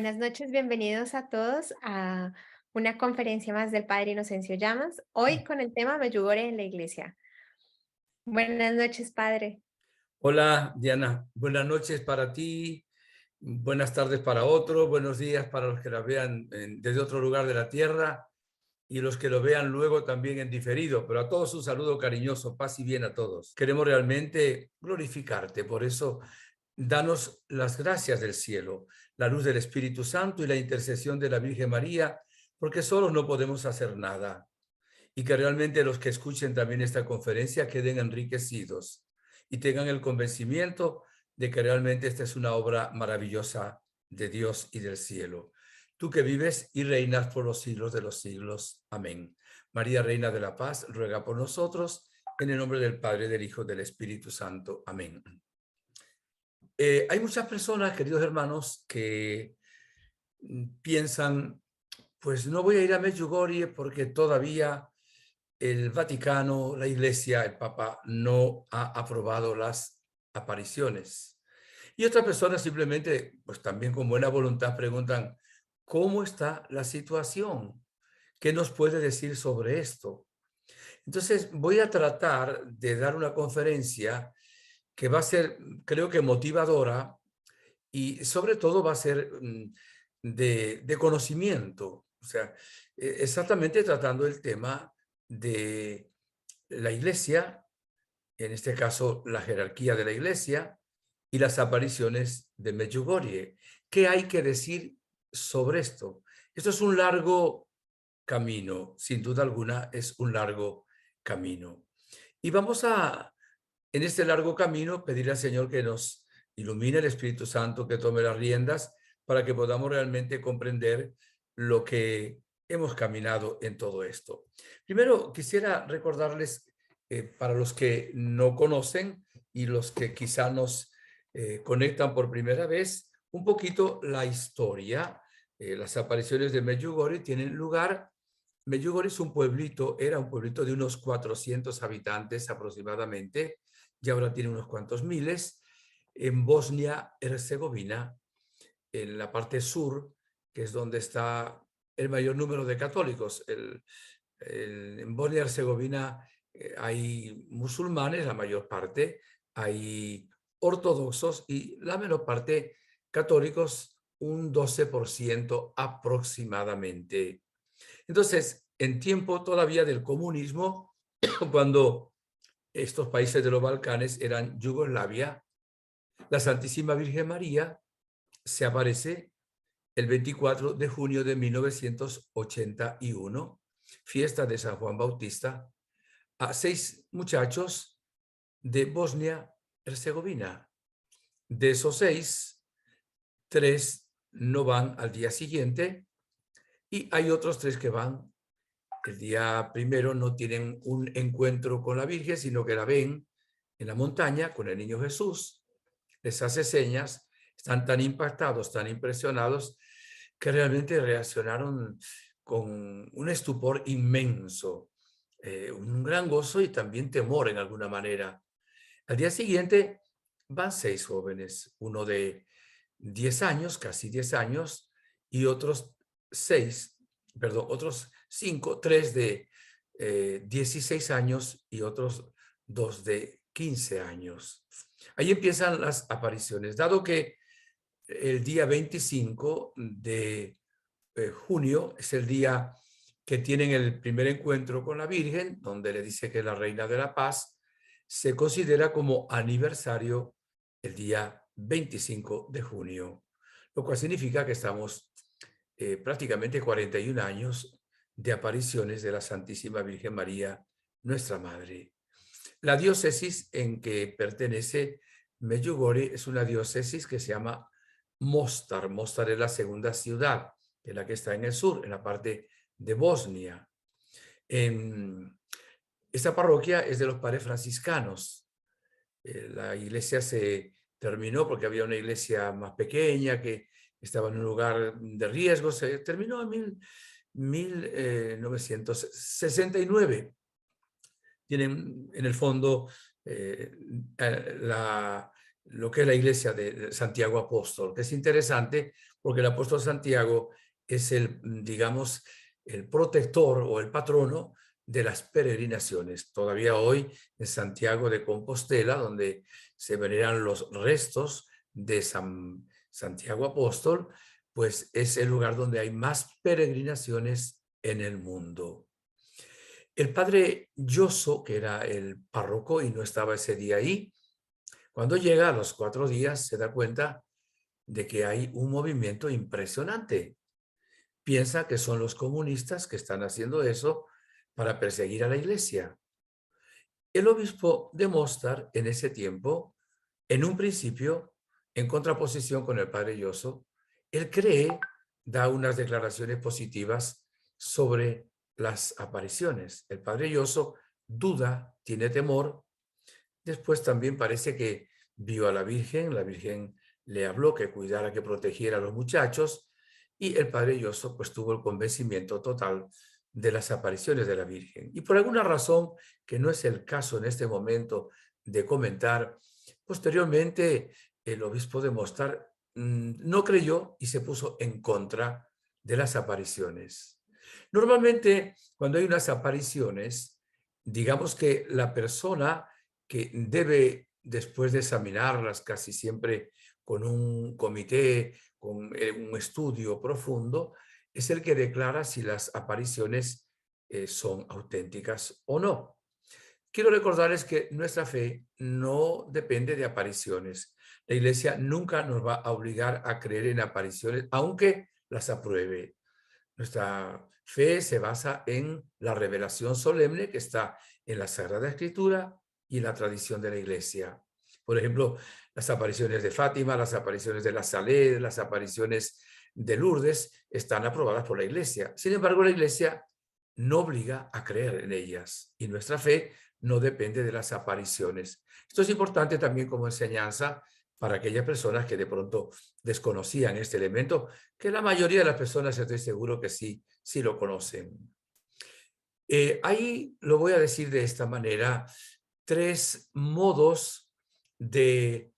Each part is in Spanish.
Buenas noches, bienvenidos a todos a una conferencia más del Padre Inocencio Llamas, hoy con el tema Medjugorje en la iglesia. Buenas noches, Padre. Hola, Diana. Buenas noches para ti, buenas tardes para otros, buenos días para los que la vean desde otro lugar de la tierra y los que lo vean luego también en diferido. Pero a todos un saludo cariñoso, paz y bien a todos. Queremos realmente glorificarte, por eso danos las gracias del cielo, la luz del Espíritu Santo y la intercesión de la Virgen María, porque solos no podemos hacer nada. Y que realmente los que escuchen también esta conferencia queden enriquecidos y tengan el convencimiento de que realmente esta es una obra maravillosa de Dios y del cielo. Tú que vives y reinas por los siglos de los siglos. Amén. María, Reina de la Paz, ruega por nosotros, en el nombre del Padre, del Hijo, del Espíritu Santo. Amén. Hay muchas personas, queridos hermanos, que piensan, pues no voy a ir a Medjugorje porque todavía el Vaticano, la Iglesia, el Papa no ha aprobado las apariciones. Y otras personas simplemente, pues también con buena voluntad preguntan, ¿cómo está la situación? ¿Qué nos puede decir sobre esto? Entonces voy a tratar de dar una conferencia que va a ser, creo que motivadora y sobre todo va a ser de conocimiento, o sea, exactamente tratando el tema de la iglesia, en este caso la jerarquía de la iglesia y las apariciones de Medjugorje. ¿Qué hay que decir sobre esto? Esto es un largo camino, sin duda alguna es un largo camino. Y vamos a, en este largo camino, pedir al Señor que nos ilumine el Espíritu Santo, que tome las riendas para que podamos realmente comprender lo que hemos caminado en todo esto. Primero, quisiera recordarles, para los que no conocen y los que quizá nos conectan por primera vez, un poquito la historia. Las apariciones de Medjugorje tienen lugar. Medjugorje es un pueblito, era un pueblito de unos 400 habitantes aproximadamente, y ahora tiene unos cuantos miles, en Bosnia-Herzegovina, en la parte sur, que es donde está el mayor número de católicos. En Bosnia-Herzegovina hay musulmanes, la mayor parte, hay ortodoxos y la menor parte católicos, un 12% aproximadamente. Entonces, en tiempo todavía del comunismo, cuando estos países de los Balcanes eran Yugoslavia, la Santísima Virgen María se aparece el 24 de junio de 1981, fiesta de San Juan Bautista, a 6 muchachos de Bosnia-Herzegovina. De esos 6, 3 no van al día siguiente y hay otros 3 que van. El día primero no tienen un encuentro con la Virgen, sino que la ven en la montaña con el niño Jesús. Les hace señas, están tan impactados, tan impresionados, que realmente reaccionaron con un estupor inmenso, un gran gozo y también temor en alguna manera. Al día siguiente van 6 jóvenes, uno de 10 años, casi 10 años, y otros 6, perdón, otros 5, 3 de 16 años y otros 2 de 15 años. Ahí empiezan las apariciones, dado que el día 25 de junio es el día que tienen el primer encuentro con la Virgen, donde le dice que es la Reina de la Paz. Se considera como aniversario el día 25 de junio, lo cual significa que estamos prácticamente 41 años de apariciones de la Santísima Virgen María, nuestra Madre. La diócesis en que pertenece Medjugorje es una diócesis que se llama Mostar. Mostar es la segunda ciudad, de la que está en el sur, en la parte de Bosnia. Esta parroquia es de los padres franciscanos. La iglesia se terminó porque había una iglesia más pequeña que estaba en un lugar de riesgo. Se terminó en 1969. Tienen en el fondo lo que es la iglesia de Santiago Apóstol, que es interesante porque el apóstol Santiago es digamos, el protector o el patrono de las peregrinaciones. Todavía hoy en Santiago de Compostela, donde se veneran los restos de Santiago Apóstol, pues es el lugar donde hay más peregrinaciones en el mundo. El padre Yoso, que era el párroco y no estaba ese día ahí, cuando llega a los 4 días se da cuenta de que hay un movimiento impresionante. Piensa que son los comunistas que están haciendo eso para perseguir a la iglesia. El obispo de Mostar en ese tiempo, en un principio, en contraposición con el padre Yoso, él cree, da unas declaraciones positivas sobre las apariciones. El padre Yoso duda, tiene temor. Después también parece que vio a la Virgen le habló que cuidara, que protegiera a los muchachos, y el padre Yoso pues tuvo el convencimiento total de las apariciones de la Virgen. Y por alguna razón, que no es el caso en este momento de comentar, posteriormente el obispo de Mostar no creyó y se puso en contra de las apariciones. Normalmente, cuando hay unas apariciones, digamos que la persona que debe, después de examinarlas casi siempre con un comité, con un estudio profundo, es el que declara si las apariciones son auténticas o no. Quiero recordarles que nuestra fe no depende de apariciones. La Iglesia nunca nos va a obligar a creer en apariciones, aunque las apruebe. Nuestra fe se basa en la revelación solemne que está en la Sagrada Escritura y la tradición de la Iglesia. Por ejemplo, las apariciones de Fátima, las apariciones de la Saled, las apariciones de Lourdes están aprobadas por la Iglesia. Sin embargo, la Iglesia no obliga a creer en ellas y nuestra fe no depende de las apariciones. Esto es importante también como enseñanza para aquellas personas que de pronto desconocían este elemento, que la mayoría de las personas estoy seguro que sí, sí lo conocen. Ahí lo voy a decir de esta manera, 3 modos de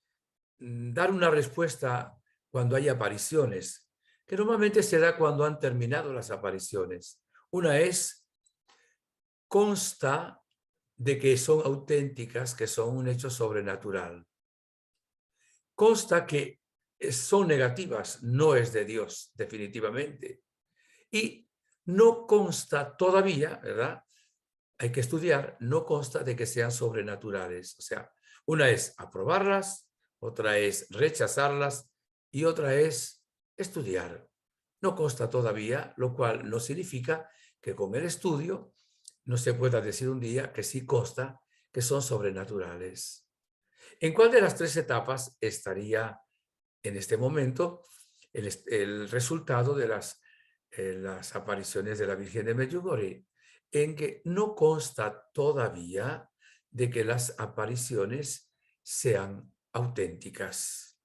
dar una respuesta cuando hay apariciones, que normalmente se da cuando han terminado las apariciones. Una es, consta de que son auténticas, que son un hecho sobrenatural. Consta que son negativas, no es de Dios, definitivamente. Y no consta todavía, ¿verdad? Hay que estudiar, no consta de que sean sobrenaturales. O sea, una es aprobarlas, otra es rechazarlas y otra es estudiar. No consta todavía, lo cual no significa que con el estudio no se pueda decir un día que sí consta que son sobrenaturales. ¿En cuál de las 3 etapas estaría en este momento el resultado de las apariciones de la Virgen de Medjugorje? En que no consta todavía de que las apariciones sean auténticas.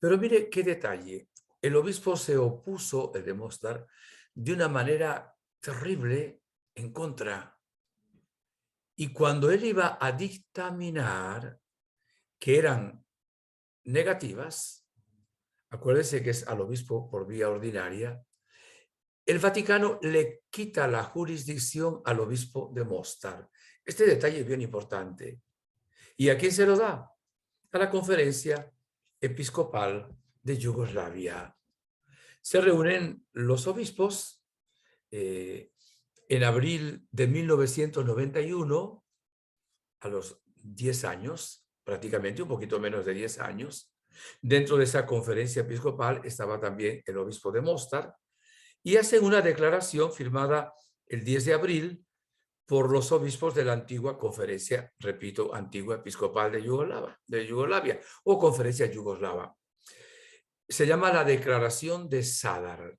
Pero mire qué detalle. El obispo se opuso, el de Mostar, de una manera terrible en contra. Y cuando él iba a dictaminar que eran negativas, acuérdese que es al obispo por vía ordinaria, el Vaticano le quita la jurisdicción al obispo de Mostar. Este detalle es bien importante. ¿Y a quién se lo da? A la Conferencia Episcopal de Yugoslavia. Se reúnen los obispos en abril de 1991, a los 10 años, prácticamente un poquito menos de 10 años. Dentro de esa conferencia episcopal estaba también el obispo de Mostar y hacen una declaración firmada el 10 de abril por los obispos de la antigua conferencia, repito, antigua episcopal de Yugoslavia o conferencia yugoslava. Se llama la Declaración de Zadar.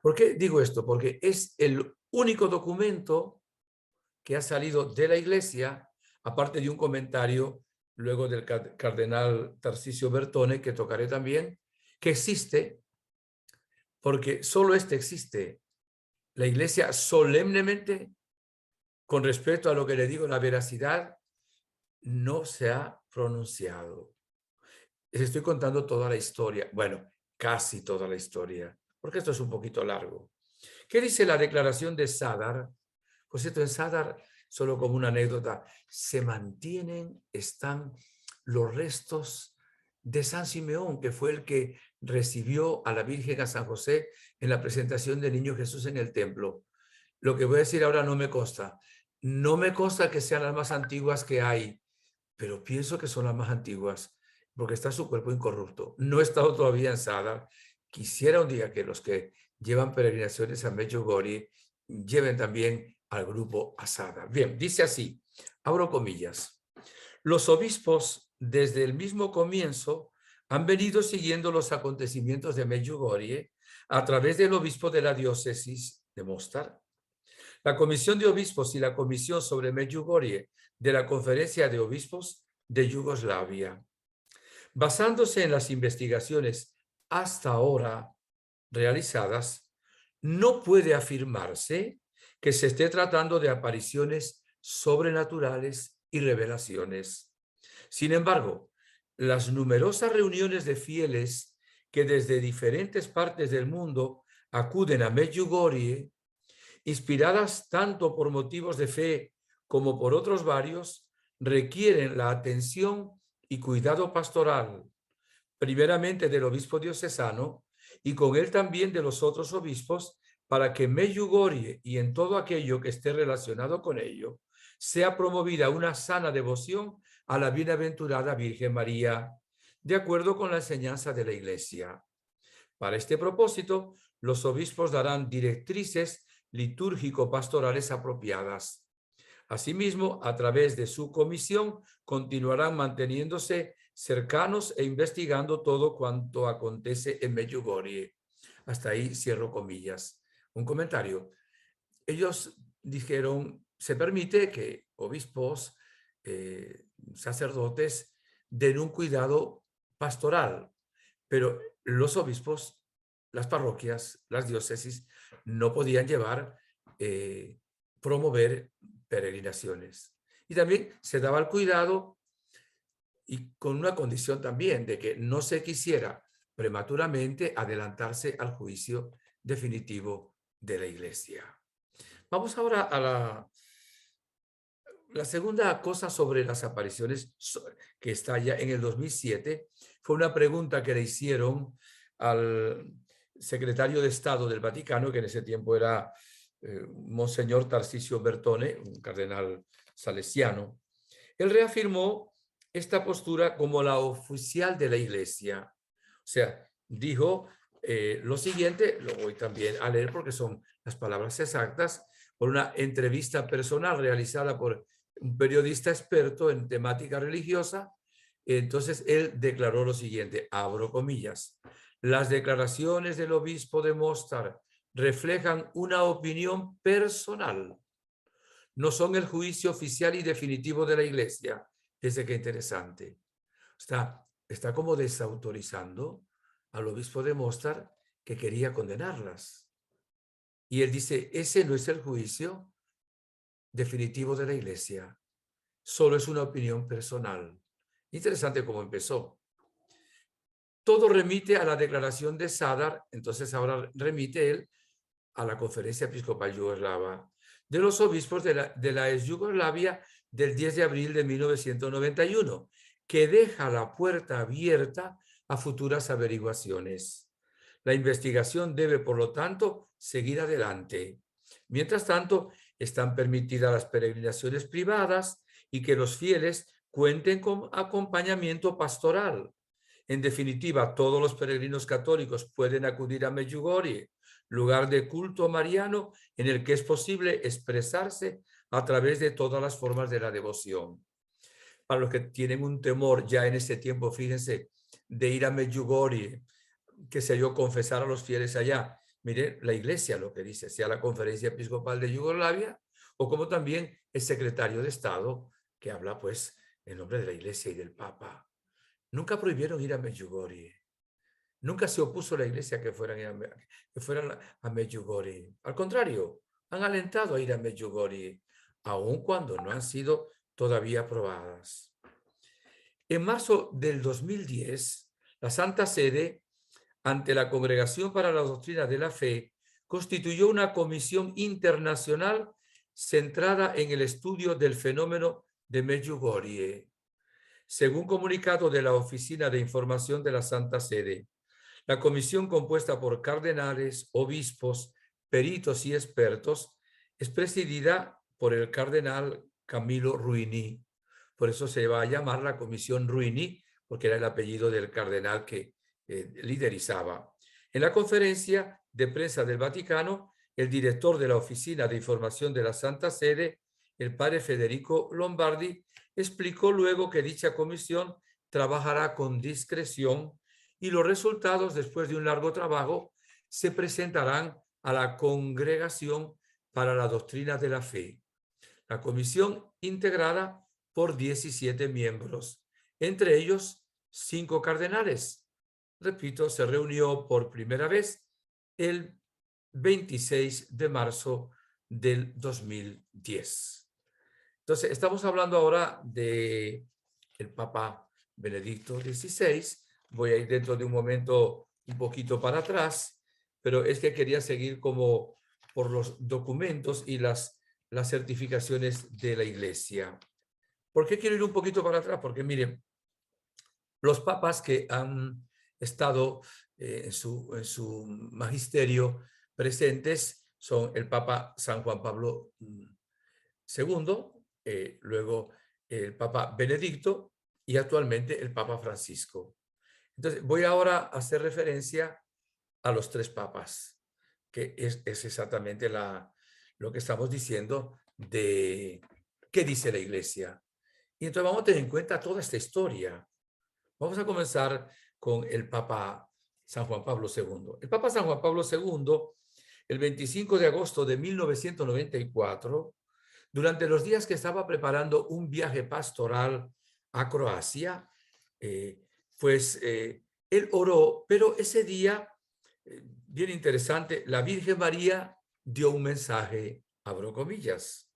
¿Por qué digo esto? Porque es el único documento que ha salido de la Iglesia, aparte de un comentario luego del cardenal Tarcisio Bertone, que tocaré también, que existe, porque solo este existe. La Iglesia solemnemente, con respecto a lo que le digo, la veracidad, no se ha pronunciado. Les estoy contando toda la historia. Bueno, casi toda la historia, porque esto es un poquito largo. ¿Qué dice la declaración de Sadar? Por cierto, en Sadar, solo como una anécdota, están los restos de San Simeón, que fue el que recibió a la Virgen, a San José, en la presentación del niño Jesús en el templo. Lo que voy a decir ahora no me consta. No me consta que sean las más antiguas que hay, pero pienso que son las más antiguas, porque está su cuerpo incorrupto. No he estado todavía en Sadar. Quisiera un día que los que llevan peregrinaciones a Medjugorje lleven también al grupo a Sadar. Bien, dice así, abro comillas. Los obispos, desde el mismo comienzo, han venido siguiendo los acontecimientos de Medjugorje a través del obispo de la diócesis de Mostar. La Comisión de Obispos y la Comisión sobre Medjugorje de la Conferencia de Obispos de Yugoslavia. Basándose en las investigaciones hasta ahora realizadas, no puede afirmarse que se esté tratando de apariciones sobrenaturales y revelaciones. Sin embargo, las numerosas reuniones de fieles que desde diferentes partes del mundo acuden a Medjugorje, inspiradas tanto por motivos de fe como por otros varios, requieren la atención y cuidado pastoral, primeramente del obispo diocesano y con él también de los otros obispos, para que en Medjugorje y en todo aquello que esté relacionado con ello, sea promovida una sana devoción a la bienaventurada Virgen María, de acuerdo con la enseñanza de la Iglesia. Para este propósito, los obispos darán directrices litúrgico-pastorales apropiadas. Asimismo, a través de su comisión, continuarán manteniéndose cercanos e investigando todo cuanto acontece en Medjugorje. Hasta ahí cierro comillas. Un comentario. Ellos dijeron, se permite que obispos, sacerdotes, den un cuidado pastoral, pero los obispos, las parroquias, las diócesis, no podían promover peregrinaciones. Y también se daba el cuidado y con una condición también de que no se quisiera prematuramente adelantarse al juicio definitivo de la Iglesia. Vamos ahora a la segunda cosa sobre las apariciones, que está ya en el 2007, fue una pregunta que le hicieron al secretario de Estado del Vaticano, que en ese tiempo era Monseñor Tarcisio Bertone, un cardenal salesiano. Él reafirmó esta postura como la oficial de la Iglesia. O sea, dijo lo siguiente, lo voy también a leer porque son las palabras exactas, por una entrevista personal realizada por un periodista experto en temática religiosa. Entonces él declaró lo siguiente, abro comillas, las declaraciones del obispo de Mostar reflejan una opinión personal, no son el juicio oficial y definitivo de la Iglesia. Fíjense qué interesante. Está como desautorizando al obispo de Mostar, que quería condenarlas. Y él dice, ese no es el juicio definitivo de la Iglesia, solo es una opinión personal. Interesante cómo empezó. Todo remite a la declaración de Sadar, entonces ahora remite él a la Conferencia Episcopal Yugoslava de los obispos de la ex Yugoslavia del 10 de abril de 1991, que deja la puerta abierta a futuras averiguaciones. La investigación debe, por lo tanto, seguir adelante. Mientras tanto, están permitidas las peregrinaciones privadas y que los fieles cuenten con acompañamiento pastoral. En definitiva, todos los peregrinos católicos pueden acudir a Medjugorje, lugar de culto mariano en el que es posible expresarse a través de todas las formas de la devoción. Para los que tienen un temor ya en ese tiempo, fíjense, de ir a Medjugorje, que sé yo, confesar a los fieles allá. Mire, la Iglesia lo que dice, sea la Conferencia Episcopal de Yugoslavia o como también el secretario de Estado, que habla pues en nombre de la Iglesia y del Papa. Nunca prohibieron ir a Medjugorje. Nunca se opuso la Iglesia que fueran a Medjugorje. Al contrario, han alentado a ir a Medjugorje, aun cuando no han sido todavía aprobadas. En marzo del 2010, la Santa Sede ante la Congregación para la Doctrina de la Fe, constituyó una comisión internacional centrada en el estudio del fenómeno de Medjugorje. Según comunicado de la Oficina de Información de la Santa Sede, la comisión, compuesta por cardenales, obispos, peritos y expertos, es presidida por el cardenal Camilo Ruini. Por eso se va a llamar la Comisión Ruini, porque era el apellido del cardenal que liderizaba. En la conferencia de prensa del Vaticano, el director de la Oficina de Información de la Santa Sede, el padre Federico Lombardi, explicó luego que dicha comisión trabajará con discreción y los resultados, después de un largo trabajo, se presentarán a la Congregación para la Doctrina de la Fe. La comisión, integrada por 17 miembros, entre ellos 5 cardenales. Repito, se reunió por primera vez el 26 de marzo del 2010. Entonces, estamos hablando ahora de el Papa Benedicto XVI. Voy a ir dentro de un momento un poquito para atrás, pero es que quería seguir como por los documentos y las certificaciones de la Iglesia. ¿Por qué quiero ir un poquito para atrás? Porque miren, los papas que han estado en su magisterio presentes son el Papa San Juan Pablo II, luego el Papa Benedicto y actualmente el Papa Francisco. Entonces, voy ahora a hacer referencia a los 3 papas, que es exactamente lo que estamos diciendo de qué dice la Iglesia. Y entonces vamos a tener en cuenta toda esta historia. Vamos a comenzar con el Papa San Juan Pablo II. El Papa San Juan Pablo II, el 25 de agosto de 1994, durante los días que estaba preparando un viaje pastoral a Croacia, él oró, pero ese día, bien interesante, la Virgen María dio un mensaje, abro comillas.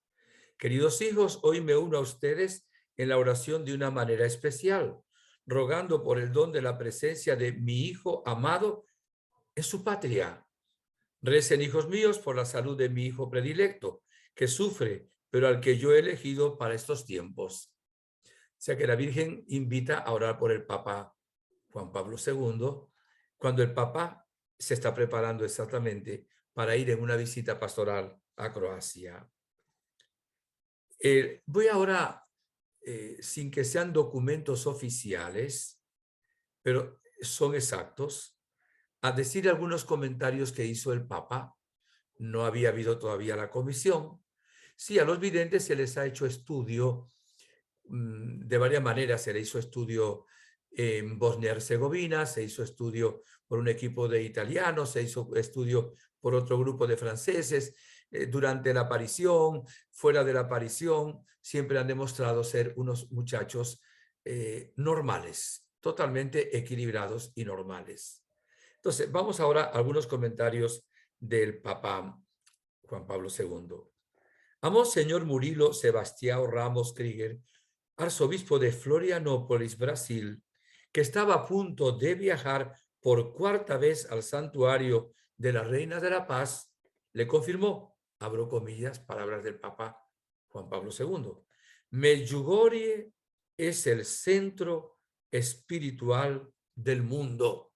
Queridos hijos, hoy me uno a ustedes en la oración de una manera especial, rogando por el don de la presencia de mi Hijo amado en su patria. Recen, hijos míos, por la salud de mi hijo predilecto, que sufre, pero al que yo he elegido para estos tiempos. O sea que la Virgen invita a orar por el Papa Juan Pablo II, cuando el Papa se está preparando exactamente para ir en una visita pastoral a Croacia. Voy ahora, sin que sean documentos oficiales, pero son exactos, a decir algunos comentarios que hizo el Papa. No había habido todavía la comisión. Sí, a los videntes se les ha hecho estudio de varias maneras. Se le hizo estudio en Bosnia-Herzegovina, se hizo estudio por un equipo de italianos, se hizo estudio por otro grupo de franceses. Durante la aparición, fuera de la aparición, siempre han demostrado ser unos muchachos normales, totalmente equilibrados y normales. Entonces, vamos ahora a algunos comentarios del Papa Juan Pablo II. A Monseñor Murilo Sebastião Ramos Krieger, arzobispo de Florianópolis, Brasil, que estaba a punto de viajar por 4ª vez al santuario de la Reina de la Paz, le confirmó, abro comillas, palabras del Papa Juan Pablo II, Medjugorje es el centro espiritual del mundo.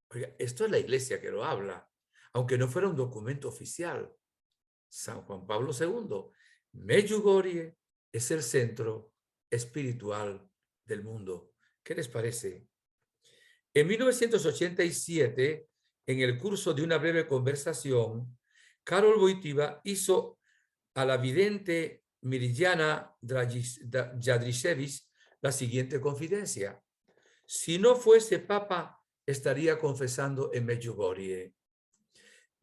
Oiga, esto es la Iglesia que lo habla, aunque no fuera un documento oficial. San Juan Pablo II, Medjugorje es el centro espiritual del mundo. ¿Qué les parece? En 1987, en el curso de una breve conversación, Karol Wojtyła hizo a la vidente Mirjana Jadrisiewicz la siguiente confidencia. Si no fuese papa, estaría confesando en Medjugorje.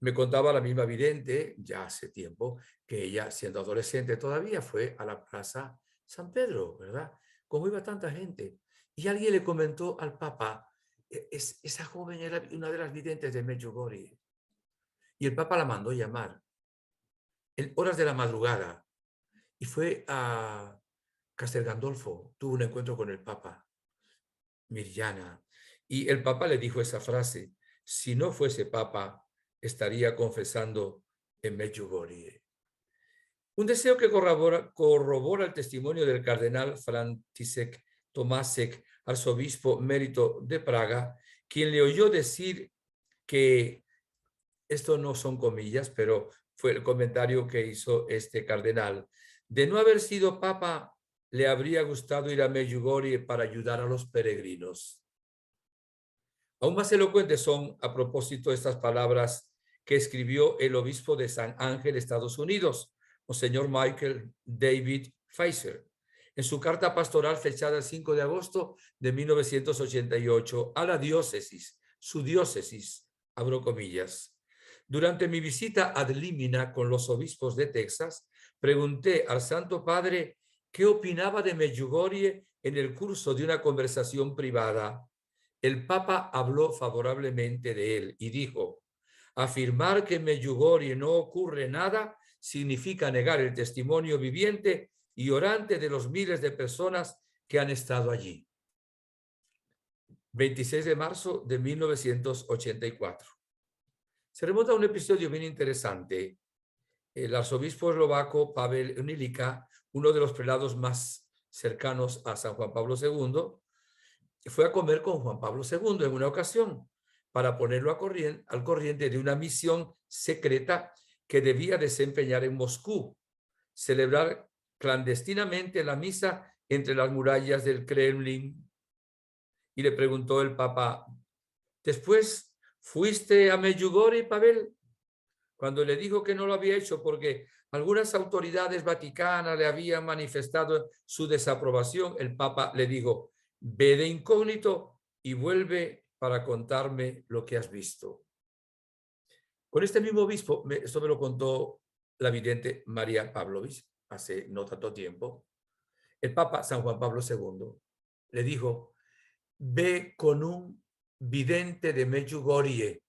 Me contaba la misma vidente, ya hace tiempo, que ella, siendo adolescente todavía, fue a la Plaza San Pedro, ¿verdad? Como iba tanta gente. Y alguien le comentó al Papa, esa joven era una de las videntes de Medjugorje. Y el Papa la mandó llamar en horas de la madrugada. Y fue a Castel Gandolfo, tuvo un encuentro con el Papa, Mirjana. Y el Papa le dijo esa frase: si no fuese Papa, estaría confesando en Medjugorje. Un deseo que corrobora el testimonio del cardenal František Tomášek, arzobispo mérito de Praga, quien le oyó decir que, esto no son comillas, pero fue el comentario que hizo este cardenal: de no haber sido papa, le habría gustado ir a Medjugorje para ayudar a los peregrinos. Aún más elocuentes son, a propósito, estas palabras que escribió el obispo de San Ángel, Estados Unidos, Monseñor Michael David Pfizer, en su carta pastoral fechada el 5 de agosto de 1988 a la diócesis, su diócesis, abro comillas. Durante mi visita ad limina con los obispos de Texas, pregunté al Santo Padre qué opinaba de Medjugorje en el curso de una conversación privada. El Papa habló favorablemente de él y dijo: afirmar que en Medjugorje no ocurre nada significa negar el testimonio viviente y orante de los miles de personas que han estado allí. 26 de marzo de 1984. Se remonta a un episodio bien interesante. El arzobispo eslovaco Pavel Unilica, uno de los prelados más cercanos a San Juan Pablo II, fue a comer con Juan Pablo II en una ocasión para ponerlo al corriente de una misión secreta que debía desempeñar en Moscú, celebrar clandestinamente la misa entre las murallas del Kremlin. Y le preguntó el Papa: ¿después fuiste a Medjugorje, Pavel? Cuando le dijo que no lo había hecho porque algunas autoridades vaticanas le habían manifestado su desaprobación, el Papa le dijo: ve de incógnito y vuelve para contarme lo que has visto. Con este mismo obispo, esto me lo contó la vidente María Pavlovich hace no tanto tiempo, el Papa San Juan Pablo II le dijo: ve con un vidente de Medjugorje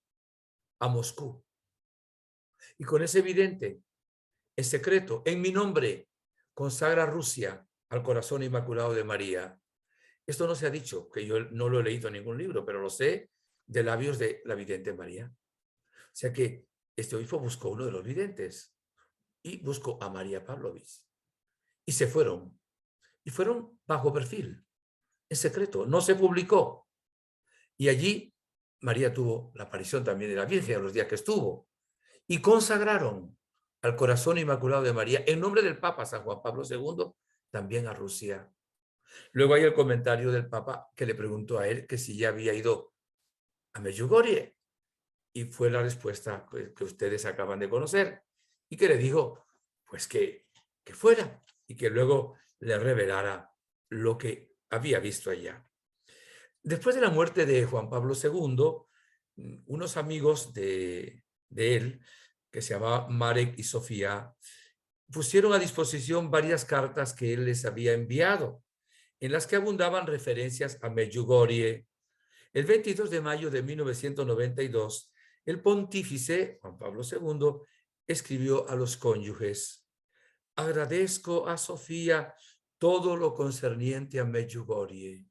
a Moscú. Y con ese vidente, en secreto, en mi nombre, consagra Rusia al corazón inmaculado de María. Esto no se ha dicho, que yo no lo he leído en ningún libro, pero lo sé de labios de la vidente María. O sea que este obispo buscó uno de los videntes y buscó a María Pavlovich. Y se fueron. Y fueron bajo perfil, en secreto, no se publicó. Y allí María tuvo la aparición también de la Virgen a los días que estuvo. Y consagraron al corazón inmaculado de María, en nombre del Papa San Juan Pablo II, también a Rusia. Luego hay el comentario del Papa que le preguntó a él que si ya había ido a Medjugorje. Y fue la respuesta que ustedes acaban de conocer. Y que le dijo, pues que fuera. Y que luego le revelara lo que había visto allá. Después de la muerte de Juan Pablo II, unos amigos de él, que se llamaban Marek y Sofía, pusieron a disposición varias cartas que él les había enviado, en las que abundaban referencias a Medjugorje. El 22 de mayo de 1992, el pontífice Juan Pablo II escribió a los cónyuges: agradezco a Sofía todo lo concerniente a Medjugorje.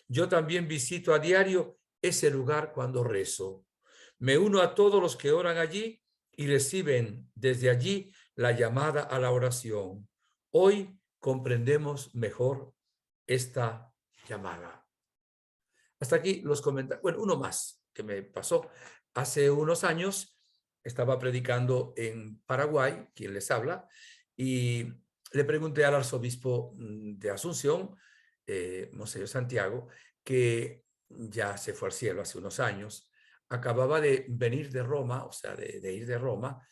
Yo también visito a diario ese lugar cuando rezo. Me uno a todos los que oran allí y reciben desde allí la llamada a la oración. Hoy comprendemos mejor esta llamada. Hasta aquí los comentarios. Bueno, uno más que me pasó. Hace unos años estaba predicando en Paraguay, quien les habla, y le pregunté al arzobispo de Asunción, Monseñor Santiago, que ya se fue al cielo hace unos años, acababa de venir de Roma, o sea, de ir de Roma,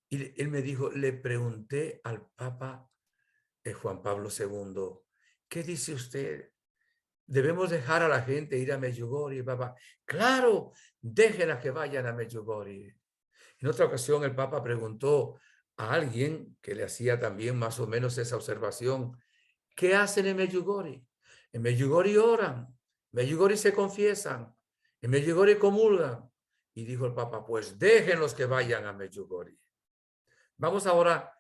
y él me dijo, le pregunté al Papa Juan Pablo II, ¿qué dice usted? ¿Debemos dejar a la gente ir a Medjugorje, Papa? Claro, déjenla que vayan a Medjugorje. En otra ocasión el Papa preguntó a alguien que le hacía también más o menos esa observación: ¿qué hacen en Medjugorje? En Medjugorje oran, en Medjugorje se confiesan, en Medjugorje comulgan. Y dijo el Papa, pues déjenlos que vayan a Medjugorje. Vamos ahora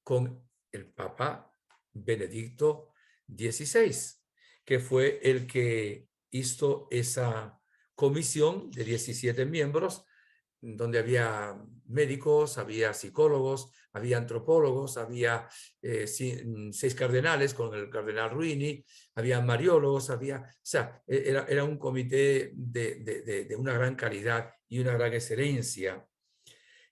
con el Papa Benedicto XVI, que fue el que hizo esa comisión de 17 miembros, donde había médicos, había psicólogos, había antropólogos, había 6 cardenales con el cardenal Ruini, había mariólogos, o sea, era un comité de una gran calidad y una gran excelencia.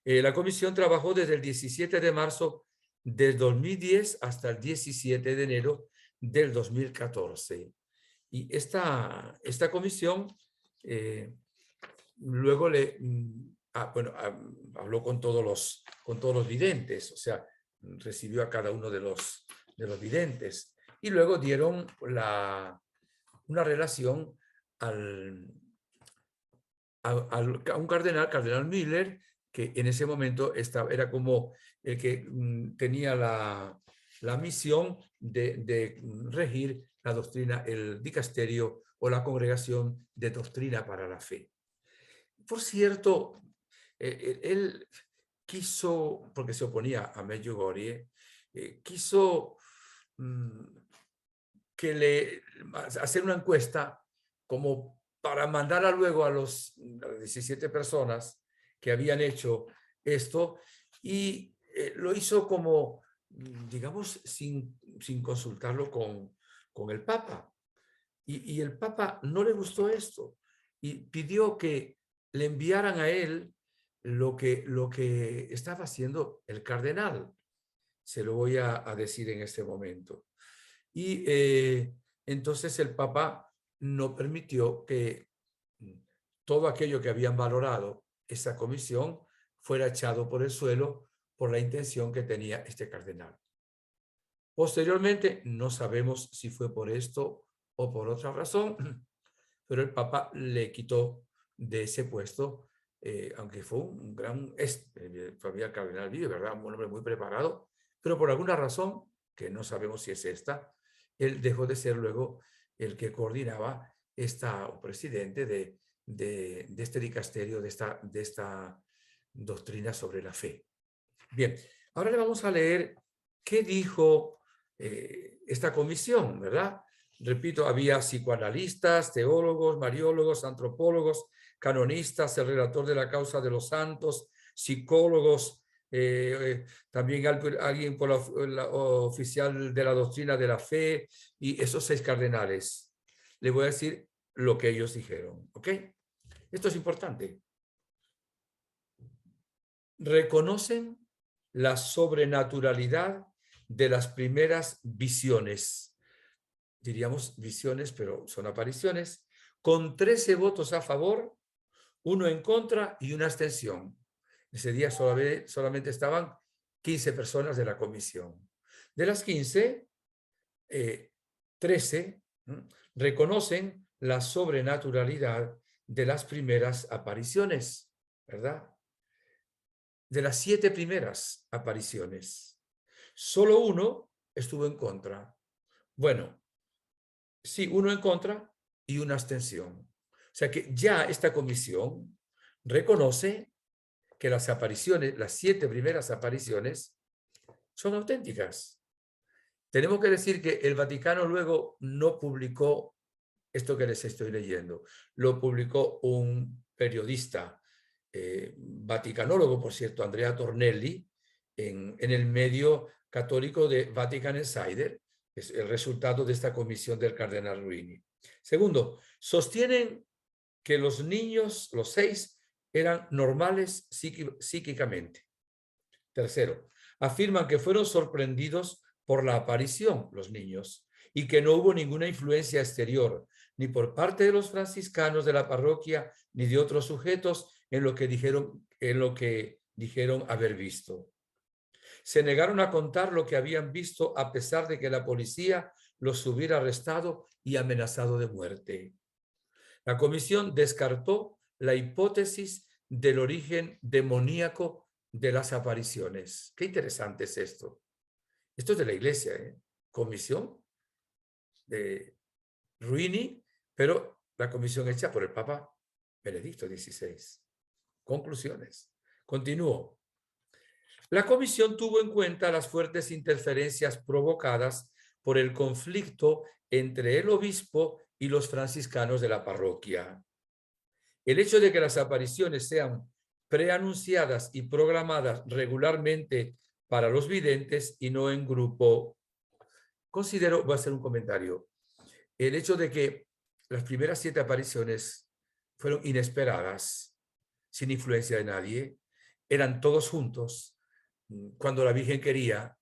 La comisión trabajó desde el 17 de marzo del 2010 hasta el 17 de enero del 2014. Y esta comisión luego habló con todos los videntes, o sea, recibió a cada uno de los videntes. Y luego dieron una relación a un cardenal Miller, que en ese momento era como el que tenía la misión de regir la doctrina, el dicasterio o la congregación de doctrina para la fe. Por cierto, él quiso, porque se oponía a Medjugorje, quiso hacer una encuesta como para mandarla luego a las 17 personas que habían hecho esto, y lo hizo como, digamos, sin consultarlo con el Papa. Y el Papa no le gustó esto y pidió que le enviaran a él lo que estaba haciendo el cardenal. Se lo voy a decir en este momento. Y entonces el Papa no permitió que todo aquello que habían valorado esa comisión fuera echado por el suelo por la intención que tenía este cardenal. Posteriormente, no sabemos si fue por esto o por otra razón, pero el Papa le quitó de ese puesto, aunque fue un gran, todavía el cardenal vive, ¿verdad? Un hombre muy preparado, pero por alguna razón, que no sabemos si es esta, él dejó de ser luego el que coordinaba o presidente de este dicasterio, de esta doctrina sobre la fe. Bien, ahora le vamos a leer qué dijo esta comisión, ¿verdad? Repito, había psicoanalistas, teólogos, mariólogos, antropólogos, canonistas, el relator de la causa de los santos, psicólogos, también alguien por la oficial de la doctrina de la fe, y esos 6 cardenales. Le voy a decir lo que ellos dijeron, ¿ok? Esto es importante. Reconocen la sobrenaturalidad de las primeras visiones. Diríamos visiones, pero son apariciones, con 13 votos a favor, 1 en contra y 1 abstención. Ese día solamente estaban 15 personas de la comisión. De las 15, 13 reconocen la sobrenaturalidad de las primeras apariciones, ¿verdad? De las 7 primeras apariciones, solo 1 estuvo en contra. Bueno, sí, 1 en contra y 1 abstención. O sea que ya esta comisión reconoce que las apariciones, las 7 primeras apariciones, son auténticas. Tenemos que decir que el Vaticano luego no publicó esto que les estoy leyendo. Lo publicó un periodista, vaticanólogo, por cierto, Andrea Tornelli, en el medio católico de Vatican Insider. Es el resultado de esta comisión del cardenal Ruini. Segundo, sostienen que los niños, los 6, eran normales psíquicamente. Tercero, afirman que fueron sorprendidos por la aparición, los niños, y que no hubo ninguna influencia exterior, ni por parte de los franciscanos de la parroquia, ni de otros sujetos en lo que dijeron haber visto. Se negaron a contar lo que habían visto a pesar de que la policía los hubiera arrestado y amenazado de muerte. La comisión descartó la hipótesis del origen demoníaco de las apariciones. Qué interesante es esto. Esto es de la Iglesia, ¿eh? Comisión de Ruini, pero la comisión hecha por el Papa Benedicto XVI. Conclusiones. Continúo. La comisión tuvo en cuenta las fuertes interferencias provocadas por el conflicto entre el obispo y los franciscanos de la parroquia. El hecho de que las apariciones sean preanunciadas y programadas regularmente para los videntes y no en grupo, considero, voy a hacer un comentario, el hecho de que las primeras 7 apariciones fueron inesperadas, sin influencia de nadie, eran todos juntos, cuando la Virgen quería,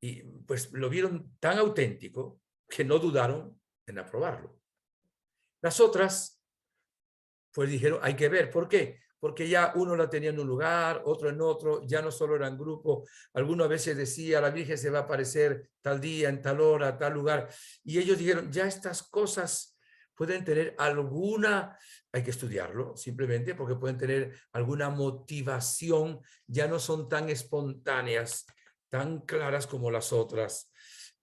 y pues lo vieron tan auténtico que no dudaron en aprobarlo. Las otras, pues dijeron, hay que ver. ¿Por qué? Porque ya uno la tenía en un lugar, otro en otro, ya no solo eran grupos. Algunas veces decía, la Virgen se va a aparecer tal día, en tal hora, tal lugar. Y ellos dijeron, ya estas cosas pueden tener alguna, hay que estudiarlo simplemente, porque pueden tener alguna motivación, ya no son tan espontáneas, tan claras como las otras.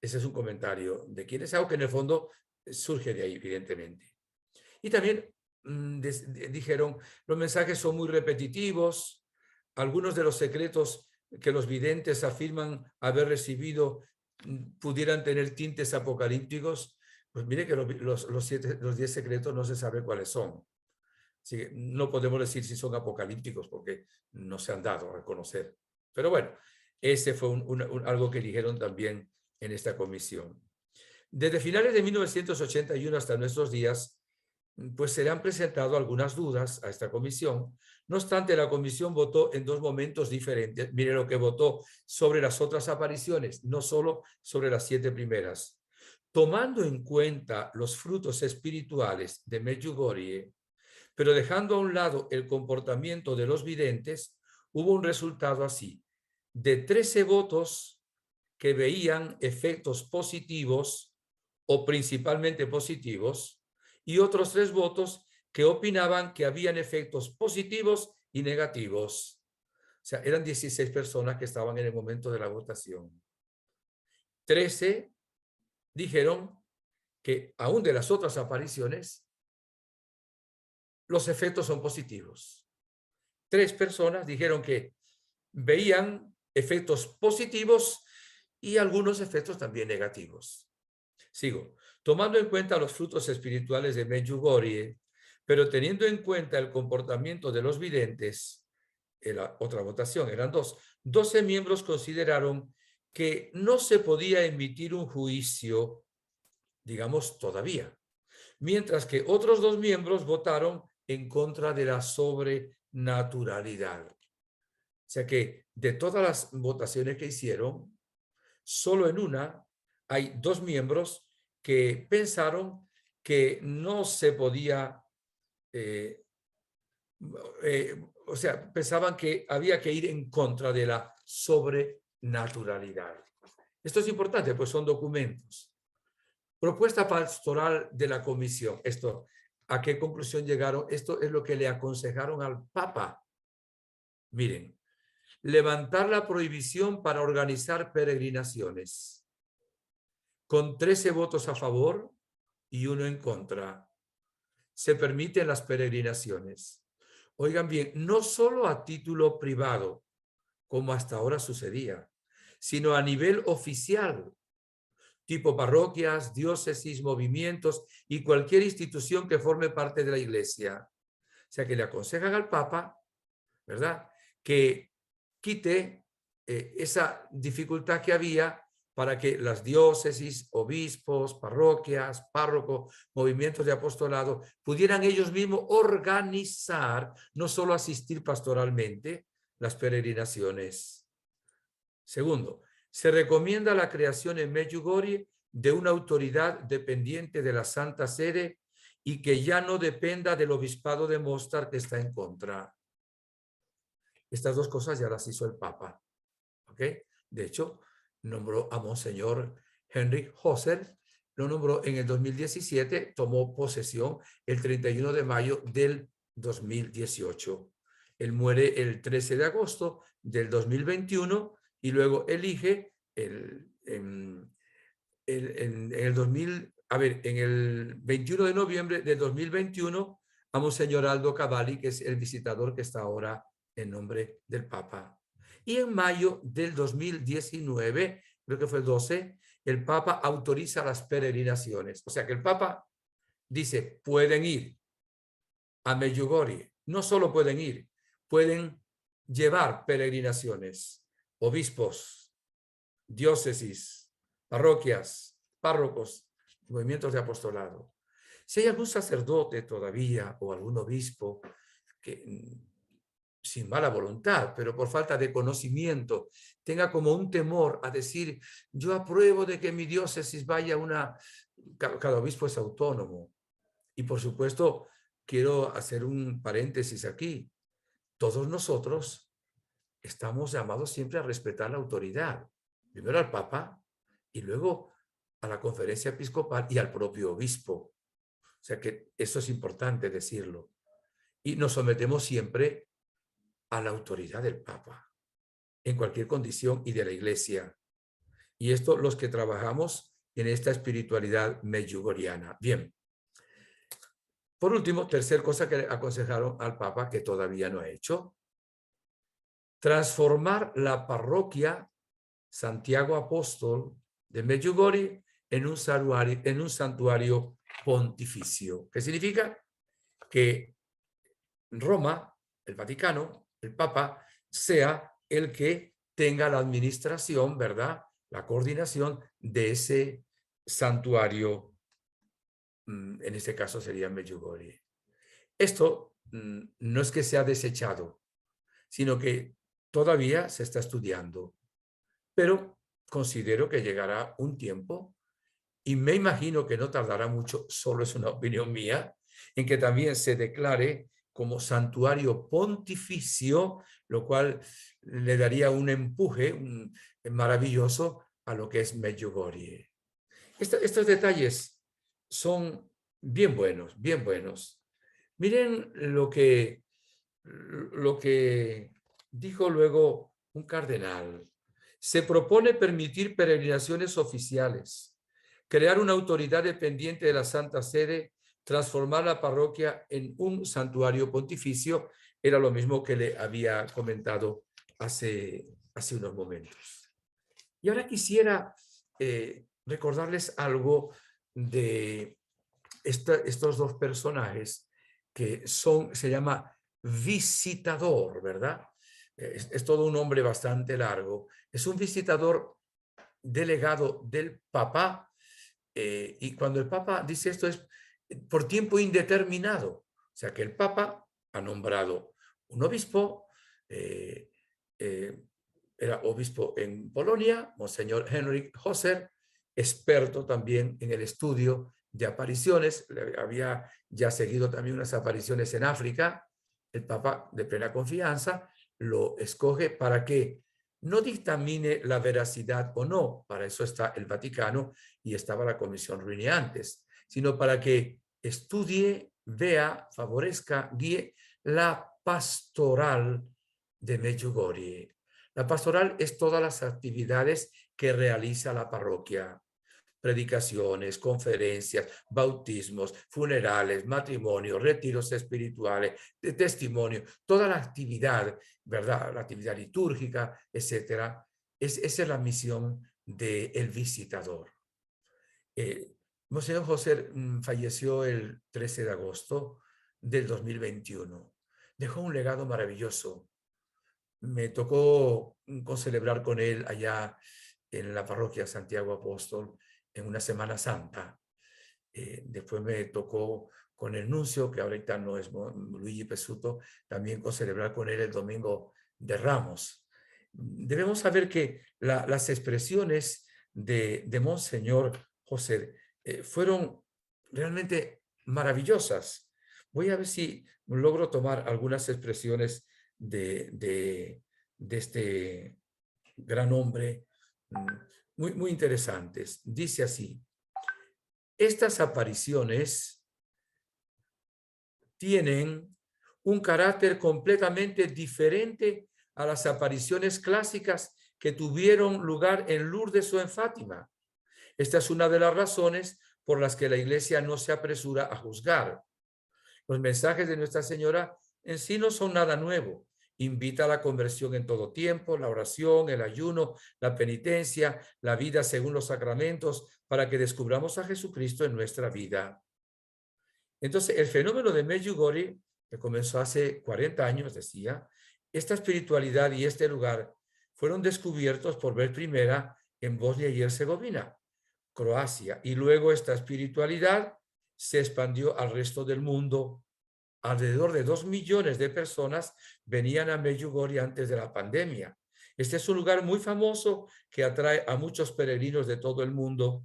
Ese es un comentario de quien es algo que en el fondo surge de ahí, evidentemente. Y también dijeron, los mensajes son muy repetitivos, algunos de los secretos que los videntes afirman haber recibido pudieran tener tintes apocalípticos. Pues mire que los 10 secretos no se sabe cuáles son. Así que no podemos decir si son apocalípticos porque no se han dado a conocer. Pero bueno, ese fue algo que dijeron también en esta comisión. Desde finales de 1981 hasta nuestros días, pues se le han presentado algunas dudas a esta comisión. No obstante, la comisión votó en 2 momentos diferentes. Mire lo que votó sobre las otras apariciones, no solo sobre las 7 primeras. Tomando en cuenta los frutos espirituales de Medjugorje, pero dejando a un lado el comportamiento de los videntes, hubo un resultado así. De 13 votos que veían efectos positivos o principalmente positivos, y otros 3 votos que opinaban que habían efectos positivos y negativos. O sea, eran 16 personas que estaban en el momento de la votación. 13 dijeron que aún de las otras apariciones, los efectos son positivos. 3 personas dijeron que veían efectos positivos y algunos efectos también negativos. Sigo. Tomando en cuenta los frutos espirituales de Medjugorje, pero teniendo en cuenta el comportamiento de los videntes, en la otra votación eran 2, 12 miembros consideraron que no se podía emitir un juicio, digamos, todavía, mientras que otros 2 miembros votaron en contra de la sobrenaturalidad. O sea que de todas las votaciones que hicieron, solo en una hay 2 miembros que pensaron que no se podía, o sea, pensaban que había que ir en contra de la sobrenaturalidad. Esto es importante, pues son documentos. Propuesta pastoral de la comisión. Esto, ¿a qué conclusión llegaron? Esto es lo que le aconsejaron al Papa. Miren, levantar la prohibición para organizar peregrinaciones con 13 votos a favor y 1 en contra. Se permiten las peregrinaciones. Oigan bien, no solo a título privado, como hasta ahora sucedía, sino a nivel oficial, tipo parroquias, diócesis, movimientos y cualquier institución que forme parte de la Iglesia. O sea que le aconsejan al Papa, ¿verdad?, que quite esa dificultad que había para que las diócesis, obispos, parroquias, párrocos, movimientos de apostolado pudieran ellos mismos organizar, no solo asistir pastoralmente, las peregrinaciones. Segundo, se recomienda la creación en Medjugorje de una autoridad dependiente de la Santa Sede y que ya no dependa del obispado de Mostar, que está en contra. Estas 2 cosas ya las hizo el Papa. ¿Ok? De hecho, nombró a Monseñor Henrik Hosser, lo nombró en el 2017, tomó posesión el 31 de mayo del 2018. Él muere el 13 de agosto del 2021 y luego elige en el 2000, a ver, en el 21 de noviembre del 2021 a Monseñor Aldo Cavalli, que es el visitador que está ahora en nombre del Papa. Y en mayo del 2019, creo que fue el 12, el Papa autoriza las peregrinaciones. O sea que el Papa dice, pueden ir a Medjugorje. No solo pueden ir, pueden llevar peregrinaciones, obispos, diócesis, parroquias, párrocos, movimientos de apostolado. Si hay algún sacerdote todavía o algún obispo que sin mala voluntad, pero por falta de conocimiento, tenga como un temor a decir, yo apruebo de que mi diócesis vaya una... Cada obispo es autónomo. Y por supuesto, quiero hacer un paréntesis aquí. Todos nosotros estamos llamados siempre a respetar la autoridad. Primero al Papa y luego a la conferencia episcopal y al propio obispo. O sea que eso es importante decirlo. Y nos sometemos siempre a la autoridad del Papa, en cualquier condición, y de la Iglesia. Y esto los que trabajamos en esta espiritualidad medjugorjiana. Bien. Por último, tercer cosa que aconsejaron al Papa, que todavía no ha hecho, transformar la parroquia Santiago Apóstol de Medjugorje en un santuario pontificio. ¿Qué significa? Que Roma, el Vaticano, el Papa, sea el que tenga la administración, ¿verdad? La coordinación de ese santuario, en este caso sería Medjugorje. Esto no es que sea desechado, sino que todavía se está estudiando, pero considero que llegará un tiempo, y me imagino que no tardará mucho, solo es una opinión mía, en que también se declare como santuario pontificio, lo cual le daría un empuje maravilloso a lo que es Medjugorje. Estos detalles son bien buenos, bien buenos. Miren lo que dijo luego un cardenal. Se propone permitir peregrinaciones oficiales, crear una autoridad dependiente de la Santa Sede, transformar la parroquia en un santuario pontificio. Era lo mismo que le había comentado hace unos momentos. Y ahora quisiera recordarles algo de estos dos personajes que se llama visitador, ¿verdad? Es todo un nombre bastante largo. Es un visitador delegado del Papa, y cuando el Papa dice esto es por tiempo indeterminado. O sea que el Papa ha nombrado un obispo, era obispo en Polonia, Monseñor Henryk Hauser, experto también en el estudio de apariciones, había ya seguido también unas apariciones en África. El Papa, de plena confianza, lo escoge para que no dictamine la veracidad o no, para eso está el Vaticano y estaba la Comisión Ruini antes, sino para que estudie, vea, favorezca, guíe la pastoral de Medjugorje. La pastoral es todas las actividades que realiza la parroquia: predicaciones, conferencias, bautismos, funerales, matrimonios, retiros espirituales, de testimonio, toda la actividad, ¿verdad? La actividad litúrgica, etcétera. Esa es la misión del visitador. Monseñor José falleció el 13 de agosto del 2021. Dejó un legado maravilloso. Me tocó celebrar con él allá en la parroquia Santiago Apóstol en una Semana Santa. Después me tocó con el nuncio, que ahorita no es Luigi Pesuto, también celebrar con él el Domingo de Ramos. Debemos saber que las expresiones de Monseñor José fueron realmente maravillosas. Voy a ver si logro tomar algunas expresiones de este gran hombre, muy interesantes. Dice así: estas apariciones tienen un carácter completamente diferente a las apariciones clásicas que tuvieron lugar en Lourdes o en Fátima. Esta es una de las razones por las que la Iglesia no se apresura a juzgar. Los mensajes de Nuestra Señora en sí no son nada nuevo. Invita a la conversión en todo tiempo, la oración, el ayuno, la penitencia, la vida según los sacramentos, para que descubramos a Jesucristo en nuestra vida. Entonces, el fenómeno de Medjugorje, que comenzó hace 40 años, decía, esta espiritualidad y este lugar fueron descubiertos por vez primera en Bosnia y Herzegovina, Croacia, y luego esta espiritualidad se expandió al resto del mundo. Alrededor de 2 millones de personas venían a Medjugorje antes de la pandemia. Este es un lugar muy famoso que atrae a muchos peregrinos de todo el mundo.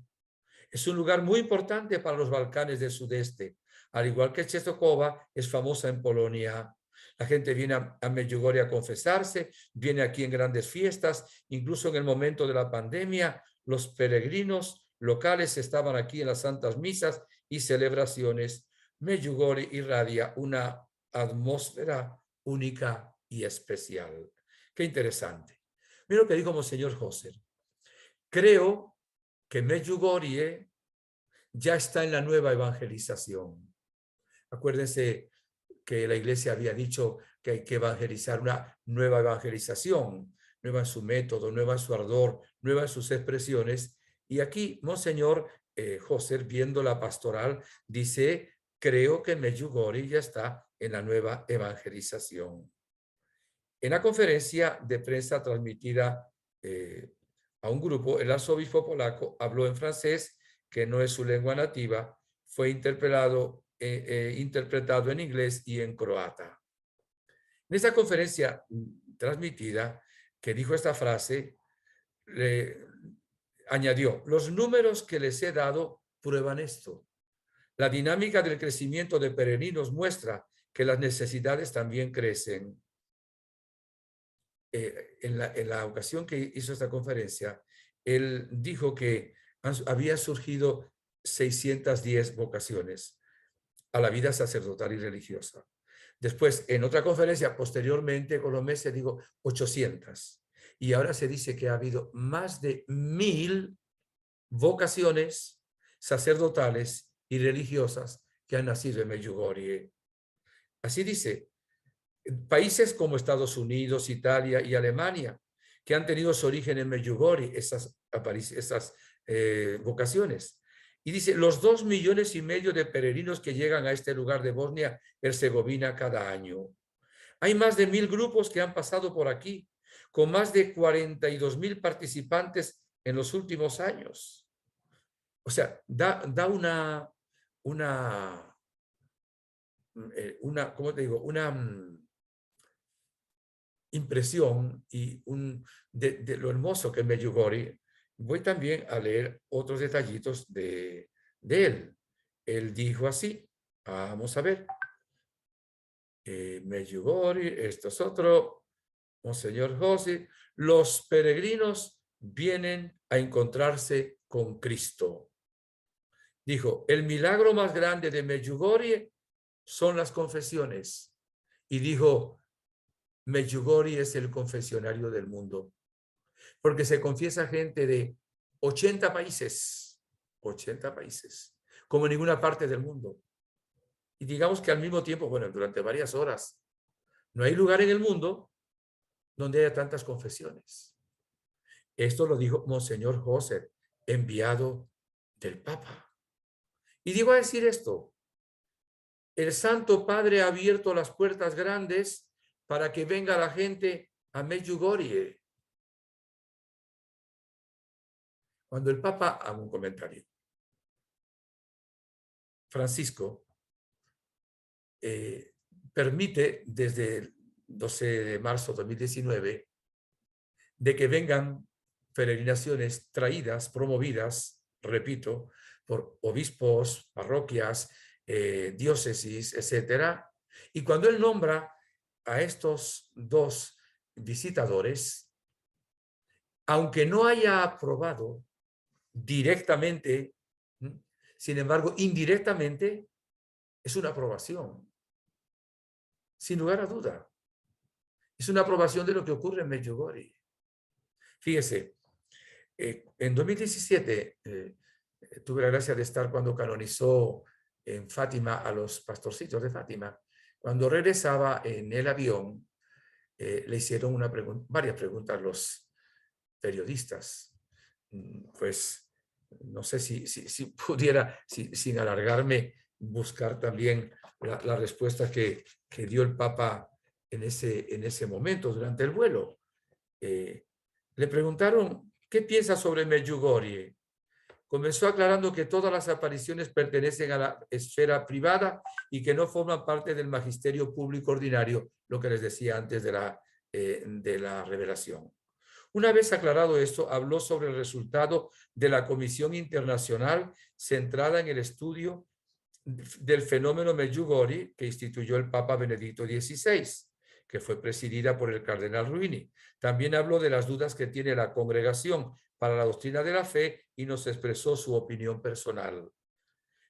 Es un lugar muy importante para los Balcanes del Sudeste. Al igual que Czestochowa, es famosa en Polonia. La gente viene a Medjugorje a confesarse, viene aquí en grandes fiestas, incluso en el momento de la pandemia, los peregrinos locales estaban aquí en las santas misas y celebraciones. Medjugorje irradia una atmósfera única y especial. Qué interesante. Mira lo que dijo Monseñor José. Creo que Medjugorje ya está en la nueva evangelización. Acuérdense que la iglesia había dicho que hay que evangelizar, una nueva evangelización, nueva en su método, nueva en su ardor, nueva en sus expresiones. Y aquí, Monseñor José, viendo la pastoral, dice, creo que Medjugorje ya está en la nueva evangelización. En la conferencia de prensa transmitida a un grupo, el arzobispo polaco habló en francés, que no es su lengua nativa, fue interpretado en inglés y en croata. En esta conferencia transmitida, que dijo esta frase, añadió, los números que les he dado prueban esto. La dinámica del crecimiento de peregrinos muestra que las necesidades también crecen. En la ocasión que hizo esta conferencia, él dijo que había surgido 610 vocaciones a la vida sacerdotal y religiosa. Después, en otra conferencia, posteriormente, con los meses, digo 800. Y ahora se dice que ha habido más de 1000 vocaciones sacerdotales y religiosas que han nacido en Medjugorje. Así dice, países como Estados Unidos, Italia y Alemania, que han tenido su origen en Medjugorje, esas vocaciones. Y dice, los 2,5 millones de peregrinos que llegan a este lugar de Bosnia-Herzegovina cada año. Hay más de 1000 grupos que han pasado por aquí, con más de 42,000 participantes en los últimos años. O sea, da ¿cómo te digo? Una impresión y de lo hermoso que es Medjugorje. Voy también a leer otros detallitos de él. Él dijo así, vamos a ver, Medjugorje, esto es otro, Monseñor José, los peregrinos vienen a encontrarse con Cristo. Dijo, el milagro más grande de Medjugorje son las confesiones. Y dijo, Medjugorje es el confesionario del mundo, porque se confiesa gente de 80 países, como en ninguna parte del mundo. Y digamos que al mismo tiempo, bueno, durante varias horas, no hay lugar en el mundo donde haya tantas confesiones. Esto lo dijo Monseñor José, enviado del Papa. Y digo a decir esto, el Santo Padre ha abierto las puertas grandes para que venga la gente a Medjugorje. Cuando el Papa, hago un comentario, Francisco permite desde el 12 de marzo de 2019 de que vengan peregrinaciones traídas, promovidas, repito, por obispos, parroquias, diócesis, etcétera. Y cuando él nombra a estos 2 visitadores, aunque no haya aprobado directamente, sin embargo, indirectamente, es una aprobación, sin lugar a duda. Es una aprobación de lo que ocurre en Medjugorje. Fíjese, en 2017 tuve la gracia de estar cuando canonizó en Fátima a los pastorcitos de Fátima. Cuando regresaba en el avión, le hicieron varias preguntas los periodistas. Pues no sé si pudiera, sin alargarme, buscar también la respuesta que dio el Papa en ese momento, durante el vuelo. Le preguntaron, ¿qué piensa sobre Medjugorje? Comenzó aclarando que todas las apariciones pertenecen a la esfera privada y que no forman parte del magisterio público ordinario, lo que les decía antes de la revelación. Una vez aclarado esto, habló sobre el resultado de la Comisión Internacional centrada en el estudio del fenómeno Medjugorje que instituyó el Papa Benedicto XVI, que fue presidida por el cardenal Ruini. También habló de las dudas que tiene la congregación para la doctrina de la fe y nos expresó su opinión personal.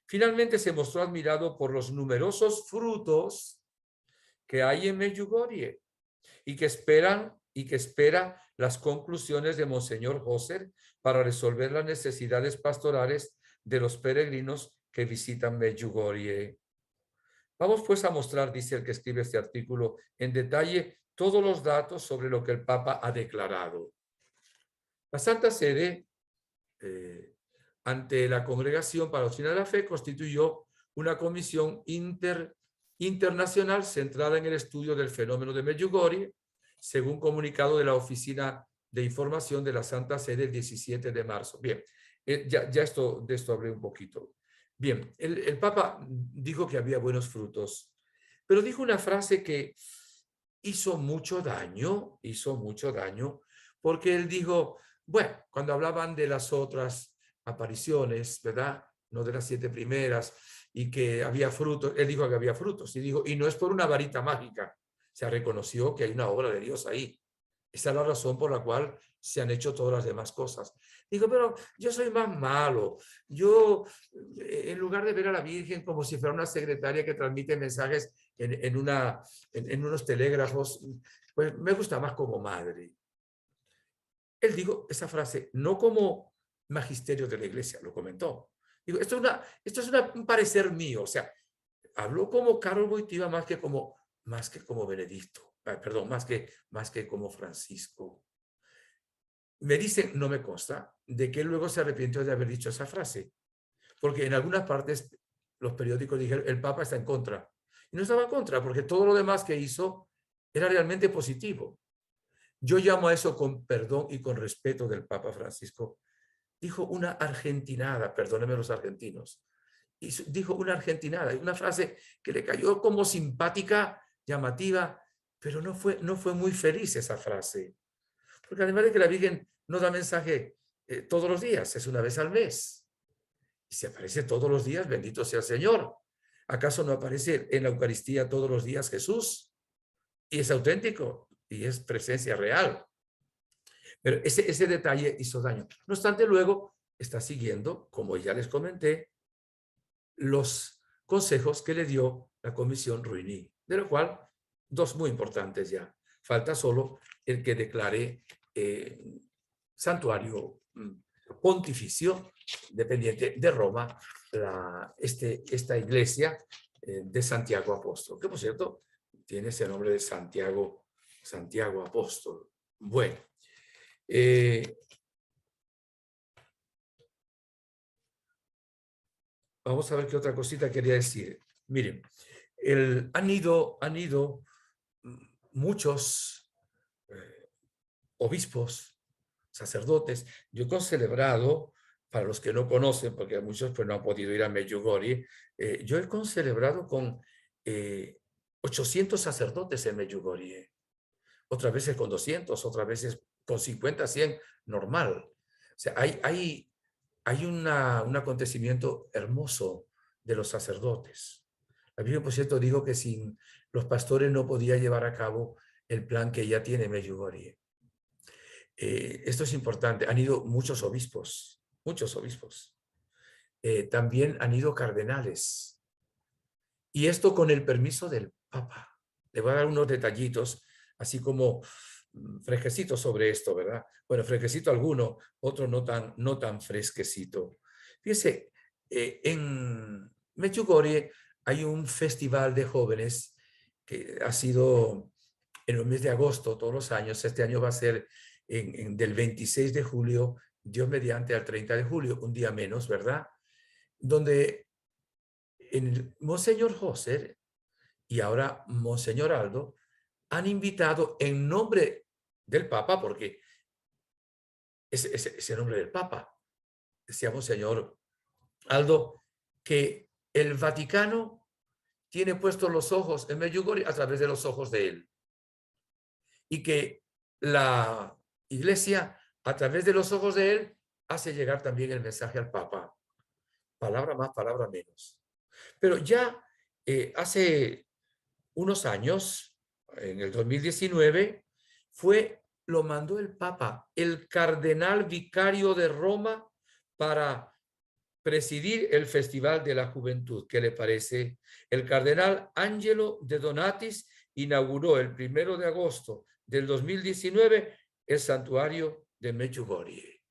Finalmente se mostró admirado por los numerosos frutos que hay en Medjugorje y que espera las conclusiones de Monseñor Hauser para resolver las necesidades pastorales de los peregrinos que visitan Medjugorje. Vamos pues a mostrar, dice el que escribe este artículo, en detalle todos los datos sobre lo que el Papa ha declarado. La Santa Sede, ante la Congregación para la Doctrina de la Fe, constituyó una comisión internacional centrada en el estudio del fenómeno de Medjugorje, según comunicado de la Oficina de Información de la Santa Sede el 17 de marzo. Bien, de esto hablé un poquito. Bien, el Papa dijo que había buenos frutos, pero dijo una frase que hizo mucho daño, porque él dijo, bueno, cuando hablaban de las otras apariciones, ¿verdad? No de las 7 primeras, y que había frutos, él dijo que había frutos, y dijo, y no es por una varita mágica, se reconoció que hay una obra de Dios ahí. Esa es la razón por la cual se han hecho todas las demás cosas. Digo, pero yo soy más malo. Yo, en lugar de ver a la Virgen como si fuera una secretaria que transmite mensajes en unos telégrafos, pues me gusta más como madre. Él dijo esa frase, no como magisterio de la iglesia, lo comentó. Digo, esto es un parecer mío, o sea, habló como Karol Wojtyła más que como Benedicto, perdón, más que como Francisco. Me dicen, no me consta, de que él luego se arrepintió de haber dicho esa frase, porque en algunas partes los periódicos dijeron, el Papa está en contra. Y no estaba en contra, porque todo lo demás que hizo era realmente positivo. Yo llamo a eso con perdón y con respeto del Papa Francisco. Dijo una argentinada, perdónenme los argentinos, dijo una argentinada, una frase que le cayó como simpática, llamativa, pero no fue muy feliz esa frase. Porque además de que la Virgen no da mensaje todos los días, es una vez al mes. Y si aparece todos los días, bendito sea el Señor. ¿Acaso no aparece en la Eucaristía todos los días Jesús? Y es auténtico, y es presencia real. Pero ese detalle hizo daño. No obstante, luego está siguiendo, como ya les comenté, los consejos que le dio la Comisión Ruini, de lo cual, 2 muy importantes ya. Falta solo el que declare santuario pontificio dependiente de Roma, esta iglesia de Santiago Apóstol, que por cierto tiene ese nombre de Santiago Apóstol. Bueno, vamos a ver qué otra cosita quería decir. Miren, han ido muchos obispos, sacerdotes. Yo he concelebrado, para los que no conocen, porque muchos pues, no han podido ir a Medjugorje, yo he concelebrado con 800 sacerdotes en Medjugorje. Otras veces con 200, otras veces con 50, 100, normal. O sea, hay un acontecimiento hermoso de los sacerdotes. La Biblia, por cierto, dijo que sin los pastores no podía llevar a cabo el plan que ya tiene Medjugorje. Esto es importante. Han ido muchos obispos. También han ido cardenales. Y esto con el permiso del Papa. Le voy a dar unos detallitos, así como fresquecito sobre esto, ¿verdad? Bueno, fresquecito alguno, otro no tan fresquecito. Fíjese, en Medjugorje hay un festival de jóvenes que ha sido en el mes de agosto todos los años. Este año va a ser del 26 de julio, Dios mediante, al 30 de julio, un día menos, ¿verdad? Donde Monseñor José y ahora Monseñor Aldo han invitado en nombre del Papa, porque es el nombre del Papa, decía Monseñor Aldo, que el Vaticano tiene puestos los ojos en Medjugorje a través de los ojos de él, y que la Iglesia, a través de los ojos de él, hace llegar también el mensaje al Papa. Palabra más, palabra menos. Pero ya hace unos años, en el 2019, lo mandó el Papa, el cardenal vicario de Roma, para presidir el Festival de la Juventud. ¿Qué le parece? El cardenal Angelo de Donatis inauguró el 1 de agosto del 2019 el santuario de Medjugorje.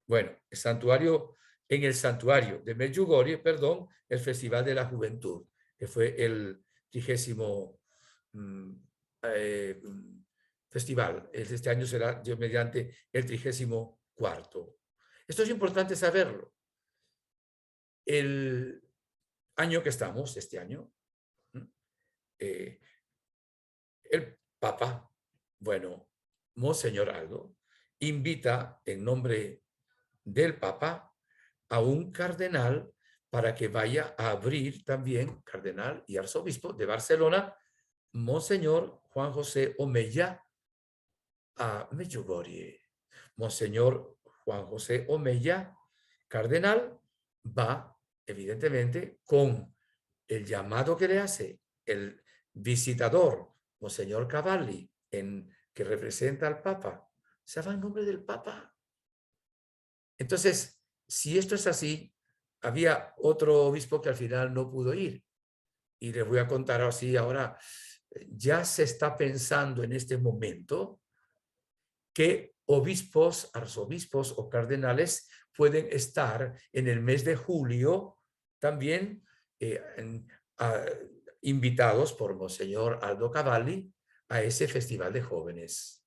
Bueno, en el santuario de Medjugorje, perdón, el Festival de la Juventud, que fue el 30º festival. Este año será, Dios mediante, el 34º. Esto es importante saberlo. El año que estamos, este año, el Papa, bueno, Monseñor Aldo, invita en nombre del Papa a un cardenal para que vaya a abrir también, cardenal y arzobispo de Barcelona, Monseñor Juan José Omeya, a Medjugorje. Monseñor Juan José Omeya, cardenal, va evidentemente con el llamado que le hace el visitador, Monseñor Cavalli, que representa al Papa. Se va en nombre del Papa. Entonces, si esto es así, había otro obispo que al final no pudo ir. Y les voy a contar así ahora, ya se está pensando en este momento que obispos, arzobispos o cardenales pueden estar en el mes de julio también invitados por Monseñor Aldo Cavalli a ese festival de jóvenes.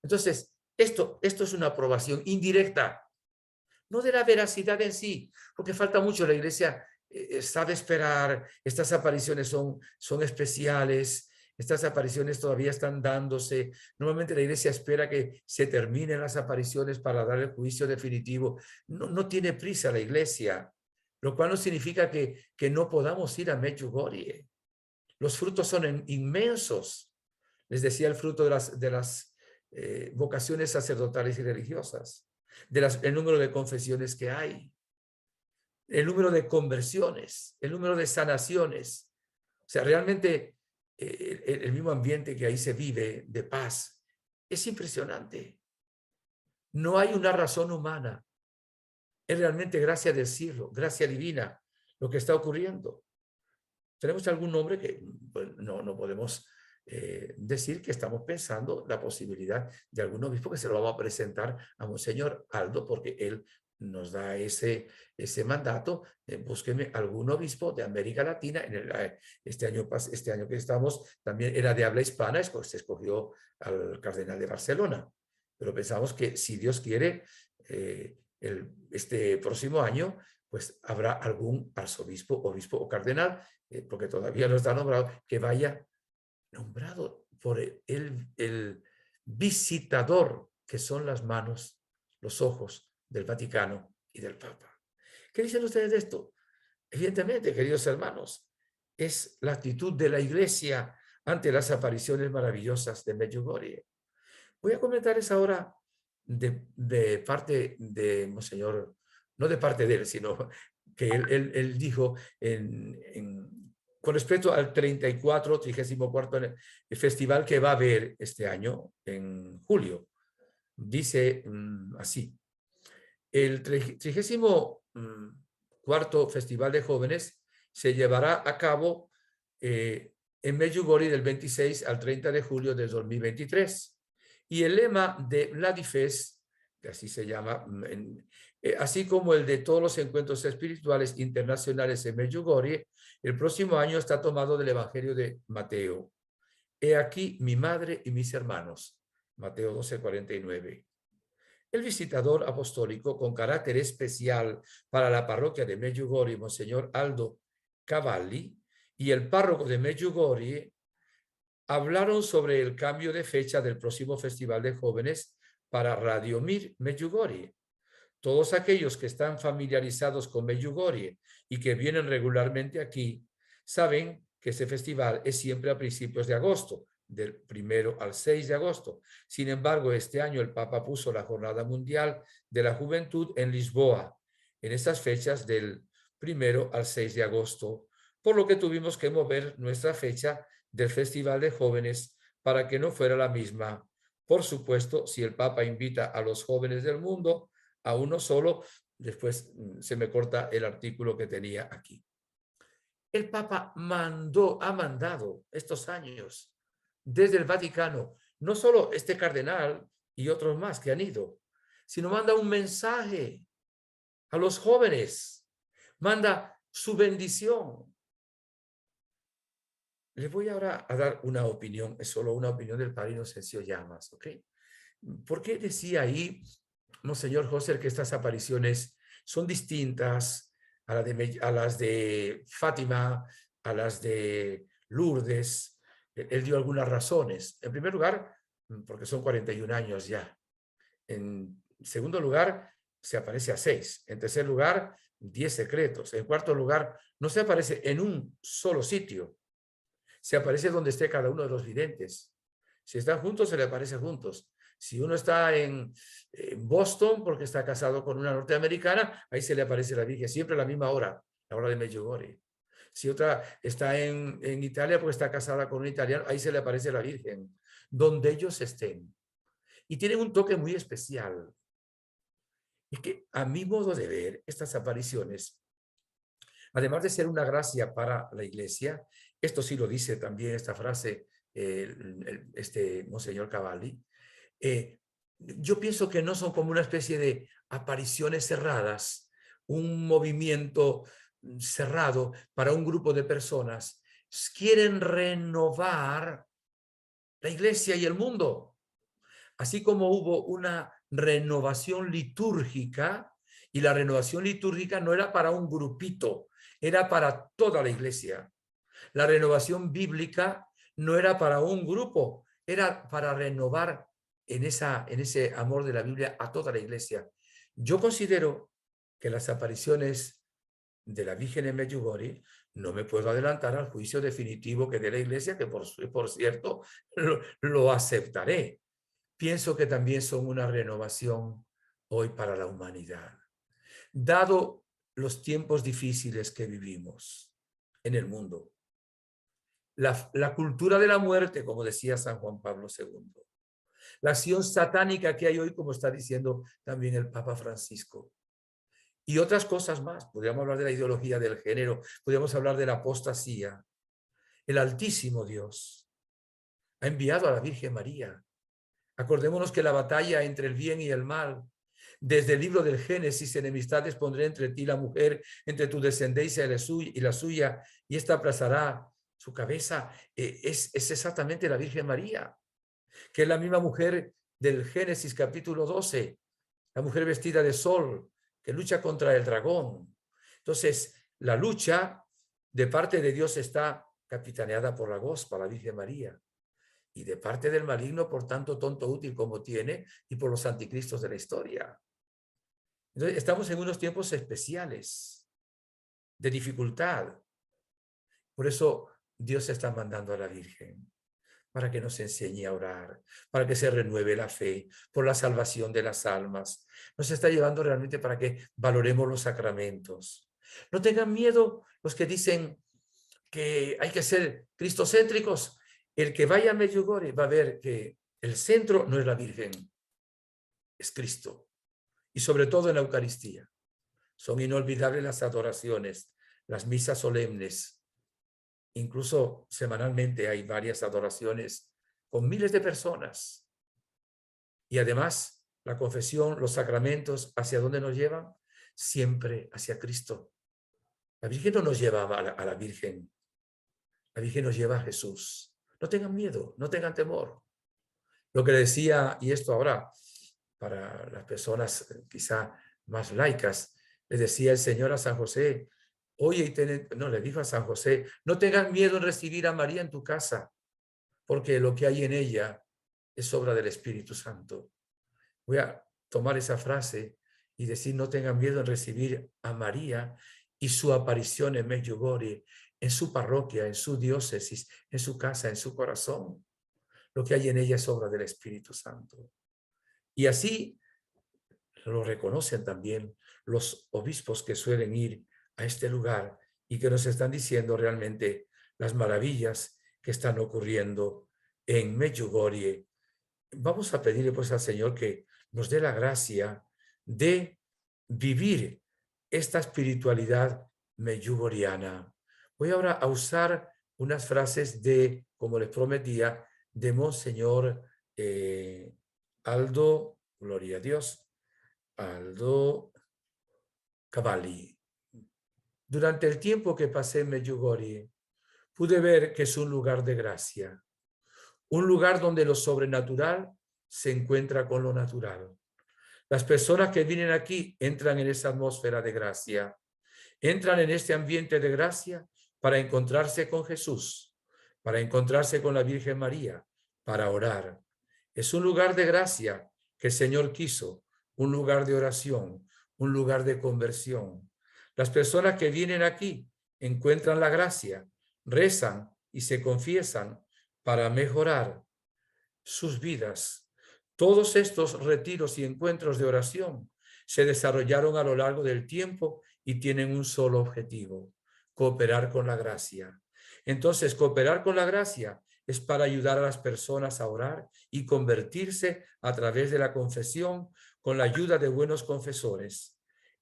Entonces, esto es una aprobación indirecta, no de la veracidad en sí, porque falta mucho. La Iglesia sabe esperar, estas apariciones son especiales, estas apariciones todavía están dándose. Normalmente la Iglesia espera que se terminen las apariciones para dar el juicio definitivo. No tiene prisa la Iglesia, lo cual no significa que no podamos ir a Medjugorje. Los frutos son inmensos. Les decía, el fruto de las vocaciones sacerdotales y religiosas, el número de confesiones que hay, el número de conversiones, el número de sanaciones. O sea, realmente el mismo ambiente que ahí se vive de paz es impresionante. No hay una razón humana. Es realmente gracia del cielo, gracia divina, lo que está ocurriendo. ¿Tenemos algún nombre que pues, no podemos decir que estamos pensando la posibilidad de algún obispo que se lo vamos a presentar a Monseñor Aldo, porque él nos da ese mandato? Búsqueme algún obispo de América Latina. Este año que estamos también era de habla hispana, se escogió al cardenal de Barcelona, pero pensamos que si Dios quiere, este próximo año pues habrá algún arzobispo, obispo o cardenal, porque todavía no está nombrado, que vaya nombrado por el visitador, que son las manos, los ojos del Vaticano y del Papa. ¿Qué dicen ustedes de esto? Evidentemente, queridos hermanos, es la actitud de la Iglesia ante las apariciones maravillosas de Medjugorje. Voy a comentarles ahora de parte de Monseñor, no de parte de él, sino que él dijo con respecto al 34º festival que va a haber este año en julio. Dice así: el 34º Festival de Jóvenes se llevará a cabo en Medjugorje del 26 al 30 de julio de 2023. Y el lema de Vladifest, que así se llama, así como el de todos los encuentros espirituales internacionales en Medjugorje, el próximo año está tomado del Evangelio de Mateo. He aquí mi madre y mis hermanos. Mateo 12:49. El visitador apostólico con carácter especial para la parroquia de Medjugorje, Monseñor Aldo Cavalli y el párroco de Medjugorje hablaron sobre el cambio de fecha del próximo Festival de Jóvenes para Radiomir Medjugorje. Todos aquellos que están familiarizados con Medjugorje y que vienen regularmente aquí, saben que ese festival es siempre a principios de agosto, del 1 al 6 de agosto. Sin embargo, este año el Papa puso la Jornada Mundial de la Juventud en Lisboa, en estas fechas del 1 al 6 de agosto, por lo que tuvimos que mover nuestra fecha del Festival de Jóvenes para que no fuera la misma. Por supuesto, si el Papa invita a los jóvenes del mundo, a uno solo, después se me corta el artículo que tenía aquí. El Papa ha mandado estos años desde el Vaticano, no solo este cardenal y otros más que han ido, sino manda un mensaje a los jóvenes, manda su bendición. Les voy ahora a dar una opinión, es solo una opinión del padre Inocencio Llamas, ¿ok? ¿Por qué decía ahí Monseñor José que estas apariciones son distintas a las de Fátima, a las de Lourdes? Él dio algunas razones. En primer lugar, porque son 41 años ya. En segundo lugar, se aparece a 6. En tercer lugar, 10 secretos. En cuarto lugar, no se aparece en un solo sitio. Se aparece donde esté cada uno de los videntes. Si están juntos, se le aparece juntos. Si uno está en Boston porque está casado con una norteamericana, ahí se le aparece la Virgen, siempre a la misma hora, la hora de Medjugorje. Si otra está en Italia porque está casada con un italiano, ahí se le aparece la Virgen, donde ellos estén. Y tienen un toque muy especial. Es que a mi modo de ver, estas apariciones, además de ser una gracia para la Iglesia, esto sí lo dice también esta frase este Monseñor Cavalli, yo pienso que no son como una especie de apariciones cerradas, un movimiento cerrado para un grupo de personas. Quieren renovar la Iglesia y el mundo. Así como hubo una renovación litúrgica, y la renovación litúrgica no era para un grupito, era para toda la Iglesia. La renovación bíblica no era para un grupo, era para renovar en ese amor de la Biblia a toda la Iglesia. Yo considero que las apariciones de la Virgen en Medjugorje, no me puedo adelantar al juicio definitivo que dé la Iglesia, que por cierto lo aceptaré. Pienso que también son una renovación hoy para la humanidad. Dado los tiempos difíciles que vivimos en el mundo, la cultura de la muerte, como decía San Juan Pablo II, la acción satánica que hay hoy, como está diciendo también el Papa Francisco, y otras cosas más. Podríamos hablar de la ideología del género, podríamos hablar de la apostasía. El Altísimo Dios ha enviado a la Virgen María. Acordémonos que la batalla entre el bien y el mal, desde el libro del Génesis, enemistades pondré entre ti y la mujer, entre tu descendencia y la suya, y esta aplazará su cabeza, es exactamente la Virgen María, que es la misma mujer del Génesis capítulo 12, la mujer vestida de sol, que lucha contra el dragón. Entonces, la lucha de parte de Dios está capitaneada por la Gospa, la Virgen María, y de parte del maligno, por tanto tonto útil como tiene, y por los anticristos de la historia. Entonces, estamos en unos tiempos especiales de dificultad. Por eso Dios está mandando a la Virgen, para que nos enseñe a orar, para que se renueve la fe, por la salvación de las almas. Nos está llevando realmente para que valoremos los sacramentos. No tengan miedo los que dicen que hay que ser cristocéntricos. El que vaya a Medjugorje va a ver que el centro no es la Virgen, es Cristo. Y sobre todo en la Eucaristía. Son inolvidables las adoraciones, las misas solemnes. Incluso semanalmente hay varias adoraciones con miles de personas. Y además, la confesión, los sacramentos, ¿hacia dónde nos llevan? Siempre hacia Cristo. La Virgen no nos lleva a la Virgen. La Virgen nos lleva a Jesús. No tengan miedo, no tengan temor. Lo que decía, y esto ahora, para las personas quizá más laicas, le decía el Señor a San José, oye, no, le dijo a San José, no tengas miedo en recibir a María en tu casa, porque lo que hay en ella es obra del Espíritu Santo. Voy a tomar esa frase y decir, no tengan miedo en recibir a María y su aparición en Medjugorje, en su parroquia, en su diócesis, en su casa, en su corazón. Lo que hay en ella es obra del Espíritu Santo. Y así lo reconocen también los obispos que suelen ir a este lugar y que nos están diciendo realmente las maravillas que están ocurriendo en Medjugorje. Vamos a pedirle pues al Señor que nos dé la gracia de vivir esta espiritualidad medjugorriana. Voy ahora a usar unas frases de, como les prometía, de Monseñor Aldo, gloria a Dios, Aldo Cavalli. Durante el tiempo que pasé en Medjugorje, pude ver que es un lugar de gracia, un lugar donde lo sobrenatural se encuentra con lo natural. Las personas que vienen aquí entran en esa atmósfera de gracia, entran en este ambiente de gracia para encontrarse con Jesús, para encontrarse con la Virgen María, para orar. Es un lugar de gracia que el Señor quiso, un lugar de oración, un lugar de conversión. Las personas que vienen aquí encuentran la gracia, rezan y se confiesan para mejorar sus vidas. Todos estos retiros y encuentros de oración se desarrollaron a lo largo del tiempo y tienen un solo objetivo: cooperar con la gracia. Entonces, cooperar con la gracia es para ayudar a las personas a orar y convertirse a través de la confesión con la ayuda de buenos confesores.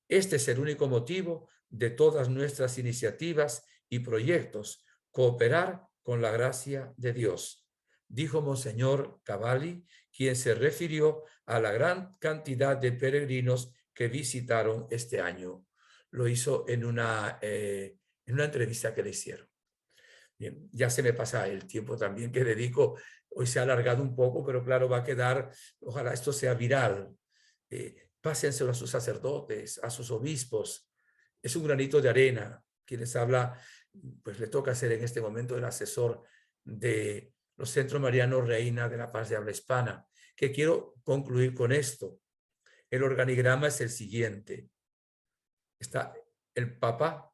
Este es el único motivo de todas nuestras iniciativas y proyectos: cooperar con la gracia de Dios, dijo Monseñor Cavalli, quien se refirió a la gran cantidad de peregrinos que visitaron este año. Lo hizo en una entrevista que le hicieron. Bien, ya se me pasa el tiempo también que dedico. Hoy se ha alargado un poco, pero claro, va a quedar, ojalá esto sea viral. Pásenselo a sus sacerdotes, a sus obispos. Es un granito de arena. Quienes habla, pues le toca ser en este momento el asesor de los Centros Marianos Reina de la Paz de habla hispana, que quiero concluir con esto. El organigrama es el siguiente. Está el Papa,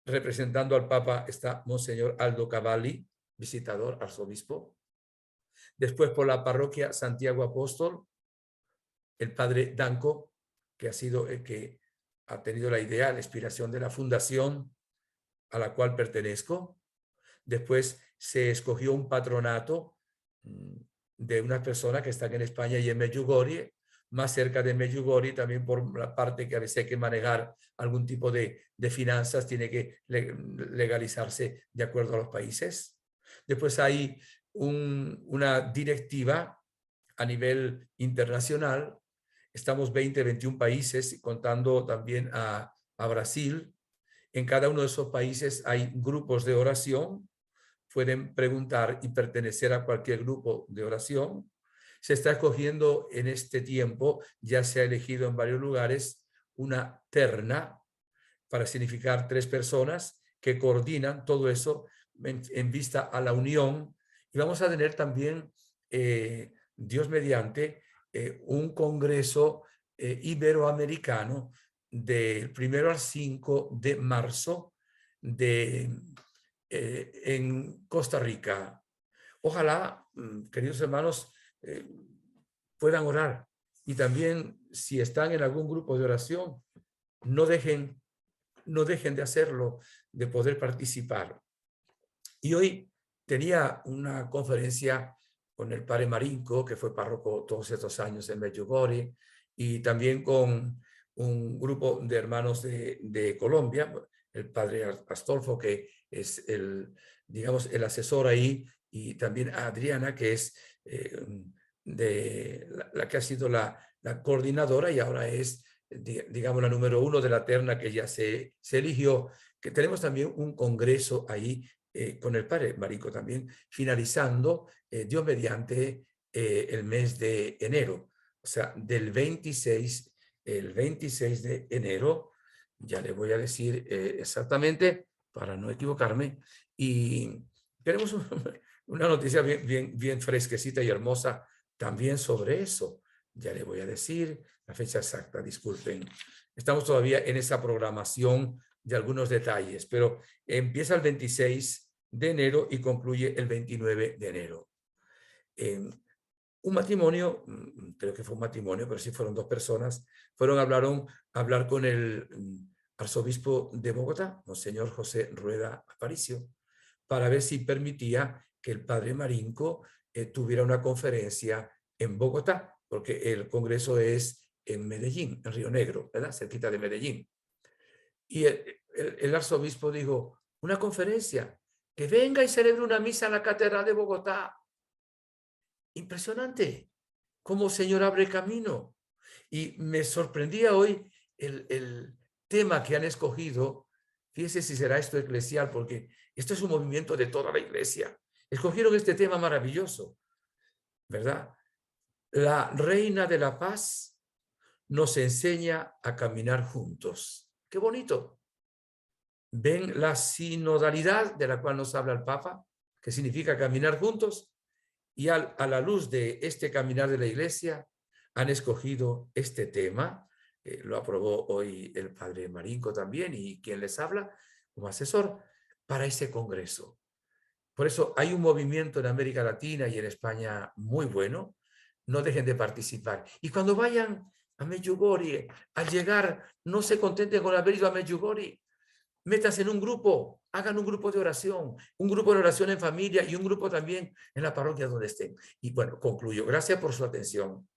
representando al Papa está Monseñor Aldo Cavalli, visitador, arzobispo. Después por la parroquia Santiago Apóstol, el padre Danco, que ha sido el que ha tenido la idea, la inspiración de la fundación a la cual pertenezco. Después se escogió un patronato de unas personas que están en España y en Medjugorje, más cerca de Medjugorje, también por la parte que a veces hay que manejar algún tipo de finanzas, tiene que legalizarse de acuerdo a los países. Después hay una directiva a nivel internacional. Estamos 20, 21 países, contando también a Brasil. En cada uno de esos países hay grupos de oración. Pueden preguntar y pertenecer a cualquier grupo de oración. Se está escogiendo en este tiempo, ya se ha elegido en varios lugares, una terna para significar 3 personas que coordinan todo eso en vista a la unión. Y vamos a tener también, Dios mediante, un congreso iberoamericano del 1 al 5 de marzo en Costa Rica. Ojalá, queridos hermanos, puedan orar. Y también, si están en algún grupo de oración, no dejen de hacerlo, de poder participar. Y hoy tenía una conferencia con el padre Marinko, que fue párroco todos estos años en Medjugorje, y también con un grupo de hermanos de Colombia, el padre Astolfo, que es digamos, el asesor ahí, y también a Adriana, que es la que ha sido la coordinadora y ahora es, digamos, la número 1 de la terna que ya se eligió, que tenemos también un congreso ahí con el padre Marico también, finalizando, Dios mediante, el mes de enero, o sea, el 26 de enero Ya le voy a decir exactamente para no equivocarme. Y tenemos una noticia bien fresquecita y hermosa también sobre eso. Ya le voy a decir la fecha exacta, disculpen. Estamos todavía en esa programación de algunos detalles, pero empieza el 26 de enero y concluye el 29 de enero. Un matrimonio, creo que fue un matrimonio, pero sí fueron dos personas, fueron a hablar con el arzobispo de Bogotá, Monseñor José Rueda Aparicio, para ver si permitía que el padre Marinco tuviera una conferencia en Bogotá, porque el congreso es en Medellín, en Río Negro, ¿verdad? Cerquita de Medellín. Y el arzobispo dijo, una conferencia, que venga y celebre una misa en la Catedral de Bogotá. Impresionante cómo el Señor abre camino. Y me sorprendía hoy el tema que han escogido. Fíjese si será esto eclesial, porque esto es un movimiento de toda la iglesia. Escogieron este tema maravilloso, ¿verdad? La Reina de la Paz nos enseña a caminar juntos. ¡Qué bonito! ¿Ven la sinodalidad de la cual nos habla el Papa? Que significa caminar juntos. Y a la luz de este caminar de la iglesia, han escogido este tema, lo aprobó hoy el padre Marinco también, y quien les habla como asesor, para ese congreso. Por eso hay un movimiento en América Latina y en España muy bueno. No dejen de participar. Y cuando vayan a Medjugorje, al llegar, no se contenten con haber ido a Medjugorje. Métanse en un grupo, hagan un grupo de oración en familia y un grupo también en la parroquia donde estén. Y bueno, concluyo. Gracias por su atención.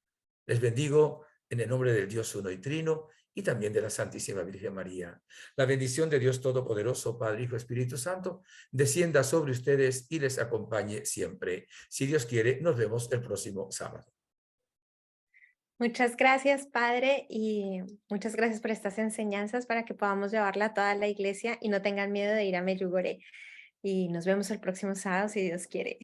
Les bendigo en el nombre del Dios uno y trino y también de la Santísima Virgen María. La bendición de Dios Todopoderoso, Padre, Hijo, Espíritu Santo, descienda sobre ustedes y les acompañe siempre. Si Dios quiere, nos vemos el próximo sábado. Muchas gracias, Padre, y muchas gracias por estas enseñanzas para que podamos llevarla a toda la iglesia y no tengan miedo de ir a Medjugorje. Y nos vemos el próximo sábado, si Dios quiere.